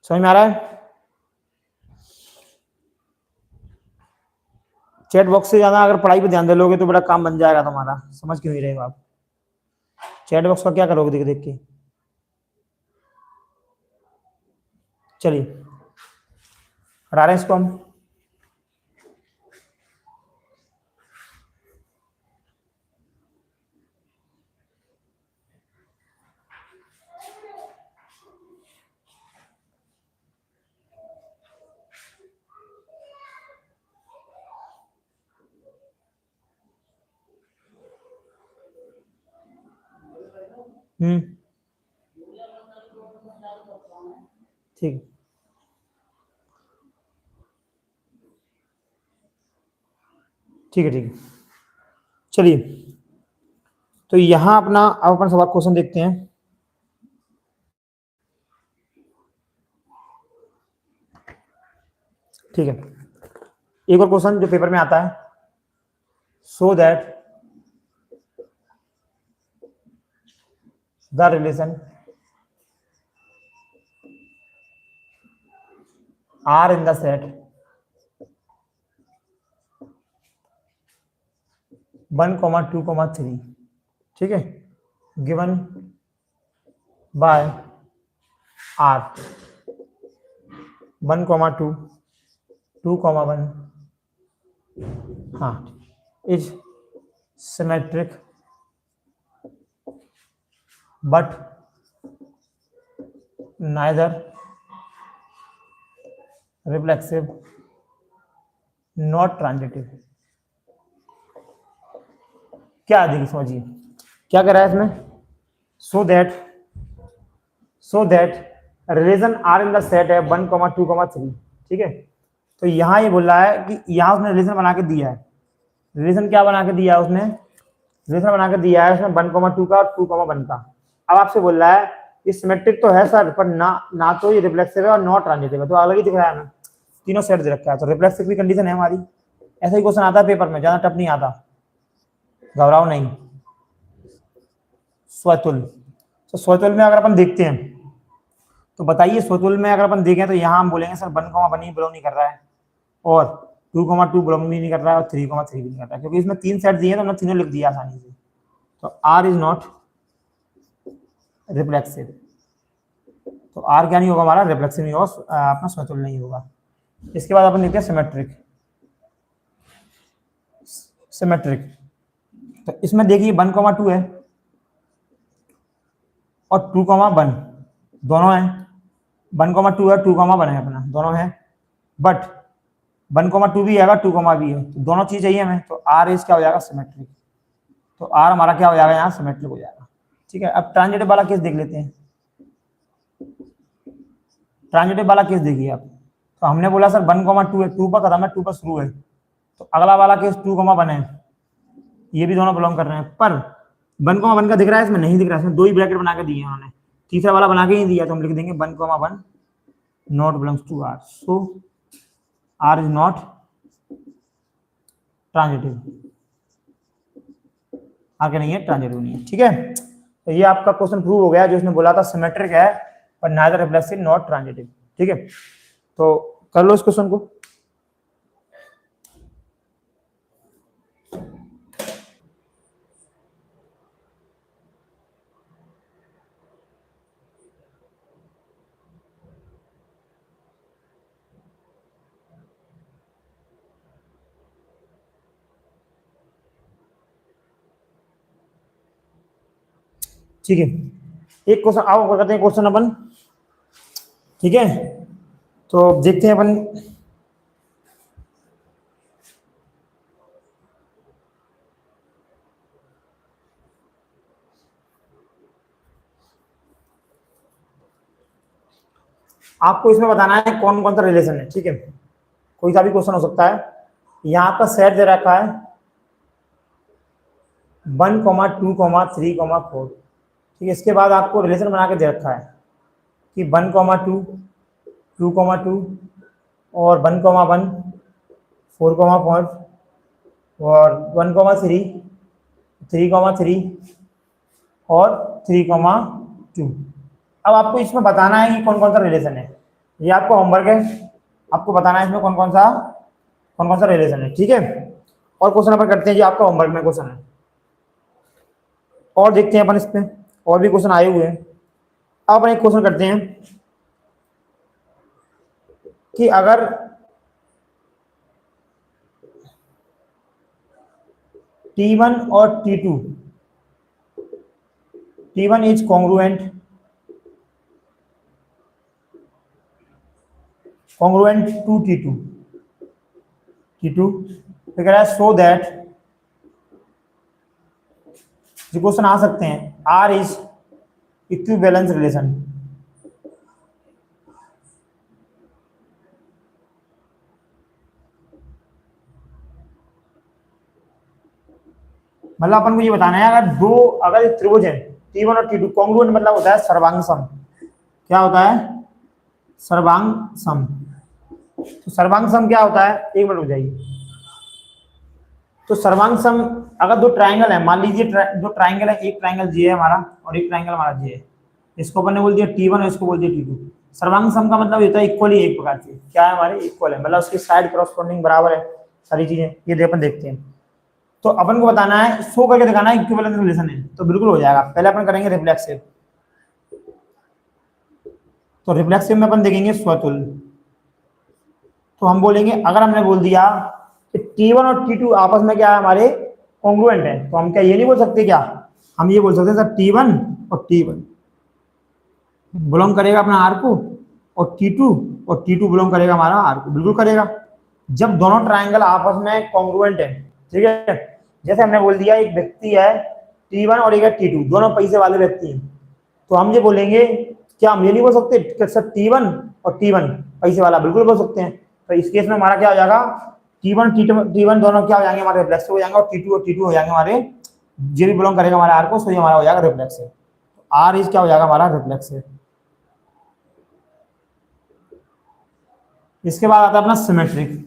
Speaker 1: समझ में आ रहा है। चैट बॉक्स से ज्यादा अगर पढ़ाई पे ध्यान दे लोगे तो बड़ा काम बन जाएगा तुम्हारा, समझ क्यों नहीं रहे हो आप। चैट बॉक्स का क्या करोगे देख देख के। चलिए हटा रहे हैं इसको हम। ठीक, ठीक है, ठीक है। चलिए, तो यहां अपना अब अपन सवाल क्वेश्चन देखते हैं। ठीक है, एक और क्वेश्चन जो पेपर में आता है, so that the relation R in the set 1, 2, 3, ठीक है, गिवन बाय आर 1, 2, 2, 1, हाँ, is symmetric but neither reflexive not transitive. क्या देखिए समझिए क्या कह रहा है इसमें, so that relation R in the set है 1, 2, 3, ठीक है। तो यहां ये बोल रहा है कि यहां उसने रिलेशन बना के दिया है। रिलेशन क्या बना के दिया है उसने, रिलेशन बना के दिया है उसने 1, 2 का और 2, 1 का। अब आपसे बोल रहा है ये सिमेट्रिक तो है सर, पर ना तो ये रिफ्लेक्सिव है और नॉट ट्रांजिटिव है, तो अलग ही दिख रहा है हमें, तीनों सेट दे रखा है। तो रिफ्लेक्सिव की कंडीशन है हमारी। ऐसा ही क्वेश्चन आता है पेपर में, ज्यादा टफ नहीं आता, घबराओ नहीं। स्वतुल, तो स्वतुल में अगर अपन देखते हैं तो बताइए, स्वतुल में अगर अपन देखें तो यहाँ हम बोलेंगे सर 1, 1 ही बिलोंग नहीं कर रहा है, और 2,2 बिलोंग भी नहीं कर रहा है और 3,3 भी नहीं कर रहा है, क्योंकि इसमें 3 सेट दिए हैं तो हमने तीनों लिख दिया आसानी से। तो आर इज नॉट रिफ्लेक्सिव। तो आर क्या नहीं होगा हमारा, रिफ्लेक्सिव नहीं होगा, अपना समतुल्य नहीं होगा। इसके बाद अपन देखते हैं सिमेट्रिक। सिमेट्रिक तो इसमें देखिए 1,2 है और 2,1 दोनों है। 1,2 है, 2,1 है, अपना दोनों है। बट 1,2 भी आएगा, 2, भी है, तो दोनों चीज चाहिए हमें। तो आर इज क्या हो जाएगा, सिमेट्रिक। तो आर हमारा क्या हो जाएगा, यहाँ सिमेट्रिक हो जाएगा। ठीक है, अब ट्रांजिटिव वाला केस देख लेते हैं। ट्रांजिटिव वाला केस देखिए आप। तो हमने बोला सर 1,2 है, 2 पर खत्म है, 2 पर शुरू है। तो अगला वाला केस 2,1 है, ये भी दोनों बिलोंग कर रहे हैं। पर 1,1 का दिख रहा है, इसमें नहीं दिख रहा है, इसमें 2 ही ब्रैकेट बना के दिए हैं उन्होंने, तीसरा वाला बना के नहीं दिया। तो हम लिख देंगे 1,1 not belongs to R. So R is not transitive. आगे नहीं है, ट्रांजिटिव नहीं है। ठीक है, तो ये आपका क्वेश्चन प्रूव हो गया, जो इसने बोला था सिमेट्रिक है पर नाइदर रिफ्लेक्सिव नॉट ट्रांजिटिव। ठीक है, तो कर लो इस क्वेश्चन को। ठीक है, एक क्वेश्चन आओ करते हैं, क्वेश्चन अपन। ठीक है, तो देखते हैं अपन। आपको इसमें बताना है कौन कौन सा रिलेशन है। ठीक है, कोई सा भी क्वेश्चन हो सकता है। यहाँ आपका सेट दे रखा है 1, 2, 3, 4। ठीक है, इसके बाद आपको रिलेशन बना के दे रखा है कि 1, 2, 2, और 1, 1, 4, 4 और 1, 3, 3, और 3, 2। अब आपको इसमें बताना है कि कौन कौन सा रिलेशन है। ये आपको होमवर्क है, आपको बताना है इसमें कौन कौन सा रिलेशन है। ठीक है, और क्वेश्चन अपन करते हैं, जो आपका होमवर्क में क्वेश्चन है, और देखते हैं अपन इस पे और भी क्वेश्चन आए हुए हैं। अब अपन एक क्वेश्चन करते हैं कि अगर T1 और T2, T1 is congruent to T2, तो कह रहा है सो दैट, जो क्वेश्चन आ सकते हैं, आर इज इक्विवेलेंस रिलेशन। मतलब अपन को ये बताना है, अगर त्रिभुज है T1 और T2 कॉन्ग्रुएंट, मतलब होता है सर्वांग सम। क्या होता है, सर्वांग सम। तो सर्वांग सम क्या होता है, एक मिनट हो जाइए। तो सर्वांग सम, अगर दो ट्राइंगल है, मान लीजिए दो ट्राइंगल है, एक ट्राइंगल जी है हमारा और एक ट्राइंगल हमारा जी है, इसको अपन ने बोल दिया T1 और इसको बोल दिया T2। सर्वांग सम का मतलब होता है इक्वल ही, एक प्रकार से क्या है हमारे, इक्वल है, मतलब उसकी साइड क्रॉसपोंडिंग बराबर है, सारी चीजें। ये अपन देखते हैं। तो अपन को बताना है, शो करके दिखाना है इक्विवेलेंस रिलेशन है, तो बिल्कुल हो जाएगा। पहले अपन करेंगे रिफ्लेक्सिव। तो रिफ्लेक्सिव में अपन देखेंगे स्वतुल्य। तो हम बोलेंगे, अगर हमने बोल दिया कि T1 और T2 आपस में क्या है, हमारे कॉन्ग्रुएंट है, तो हम क्या ये नहीं बोल सकते क्या, हम ये बोल सकते हैं सर T1 और T1 बिलोंग करेगा अपना आर को, और T2 बिलोंग करेगा हमारा आर को। बिल्कुल करेगा, जब दोनों ट्राइंगल आपस में कॉन्ग्रुएंट है। ठीक है, जैसे हमने बोल दिया एक व्यक्ति है T1 और एक है T2, दोनों पैसे वाले व्यक्ति हैं, तो हम ये बोलेंगे, क्या हम ये नहीं बोल सकते कि सर T1 और T1 पैसे वाला, बिल्कुल बोल सकते हैं। तो इस केस में हमारा क्या हो जाएगा, T1 दोनों क्या हो जाएंगे, हमारे रिफ्लेक्सिव हो जाएंगे, और T2 हो जाएंगे हमारे, जो भी बिलोंग करेगा हमारे आर को, सो ये हमारा हो जाएगा रिफ्लेक्सिव। आर इज क्या हो जाएगा हमारा, रिफ्लेक्सिव। इसके बाद आता है अपना सिमेट्रिक।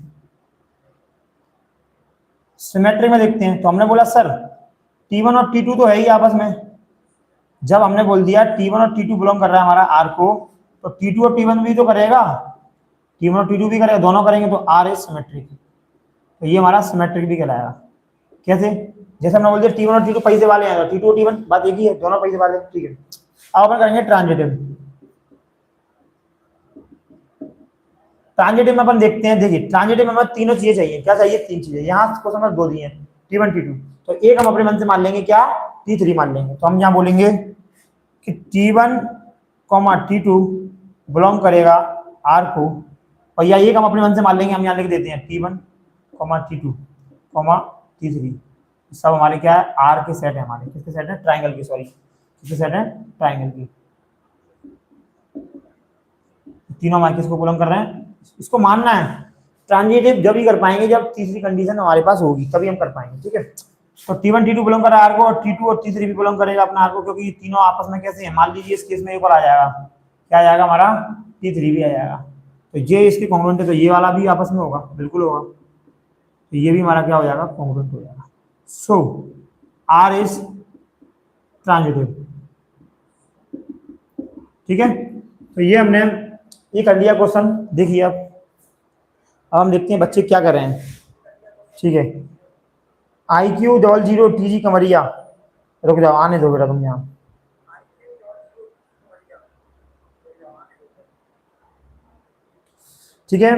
Speaker 1: सिमेट्रिक में देखते हैं, तो हमने बोला सर T1 और T2 तो है ही आपस में। जब हमने बोल दिया T1 और T2 बिलोंग कर रहा है हमारा आर को, तो T2 और T1 भी तो करेगा, T1 और T2 भी करेगा, दोनों करेंगे, तो आर इज सिमेट्रिक। तो ये हमारा सिमेट्रिक भी कहलाएगा। कैसे? जैसे हमने बोल दिया T1 और T2 पैसे वाले हैं, T2 और T1 बात एक ही है, दोनों पैसे वाले, ठीक है। अब अपन करेंगे ट्रांजिटिव। ट्रांजिटिव में अपन देखते हैं, देखिए ट्रांजिटिव में हमें तीनों चीजें चाहिए। क्या चाहिए? तीन चीजें। यहाँ क्वेश्चन नंबर 2 दिए हैं, T1 T2। तो एक हम अपने मन से मान लेंगे, क्या? T3 मान लेंगे। तो हम यहाँ बोलेंगे कि T1, T2 बिलोंग करेगा R को, और या एक हम अपने मन से मान लेंगे, हम यहाँ लिख देते हैं T1, T2, T3 सब हमारे क्या है? R के सेट है, हमारे किसके सेट है? ट्राइंगल की, सॉरी किसके सेट है? ट्राइंगल की। तीनों हमारे किसको बिलोंग कर रहे हैं? इसको मानना है। ट्रांजिटिव जब ही कर पाएंगे जब तीसरी कंडीशन हमारे पास होगी, तभी हम कर पाएंगे, ठीक है। तो T1 T2 बिलोंग कर रहा है R को, और T2 और T3 भी बिलोंग करेगा अपना R को, क्योंकि तीनों आपस में कैसे हैं? मान लीजिए इस केस में एक और आ जाएगा, क्या आ जाएगा हमारा? T3 भी आ जाएगा। तो ये इसके कॉन्ग्रुएंट है, तो ये वाला भी आपस में होगा, बिल्कुल होगा। तो ये भी हमारा क्या हो जाएगा? कॉन्ग्रुएंट हो जाएगा। सो R इज ट्रांजिटिव, ठीक है। तो ये हमने ये कर लिया क्वेश्चन। देखिए अब हम देखते हैं बच्चे क्या कर रहे हैं, ठीक है। IQ00 TG कमरिया, रुक जाओ, आने दो बेटा तुम यहाँ। ठीक है,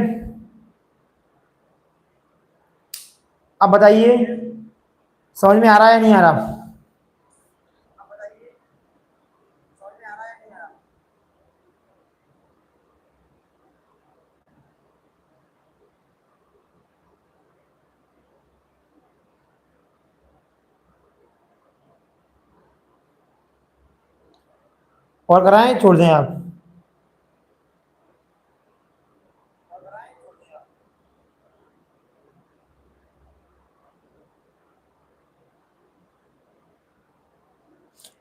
Speaker 1: अब बताइए समझ में आ रहा है या नहीं आ रहा? और कराएं, छोड़ दें आप?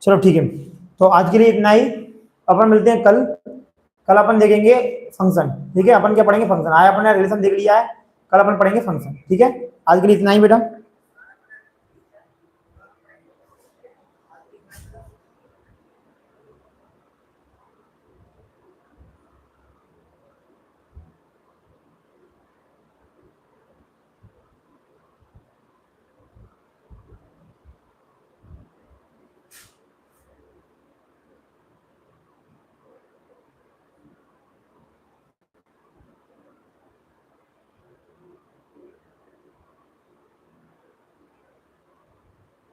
Speaker 1: चलो ठीक है, तो आज के लिए इतना ही। अपन मिलते हैं कल। कल अपन देखेंगे फंक्शन, ठीक है। अपन क्या पढ़ेंगे? फंक्शन। आया अपन ने रिलेशन देख लिया है, कल अपन पढ़ेंगे फंक्शन, ठीक है। आज के लिए इतना ही बेटा।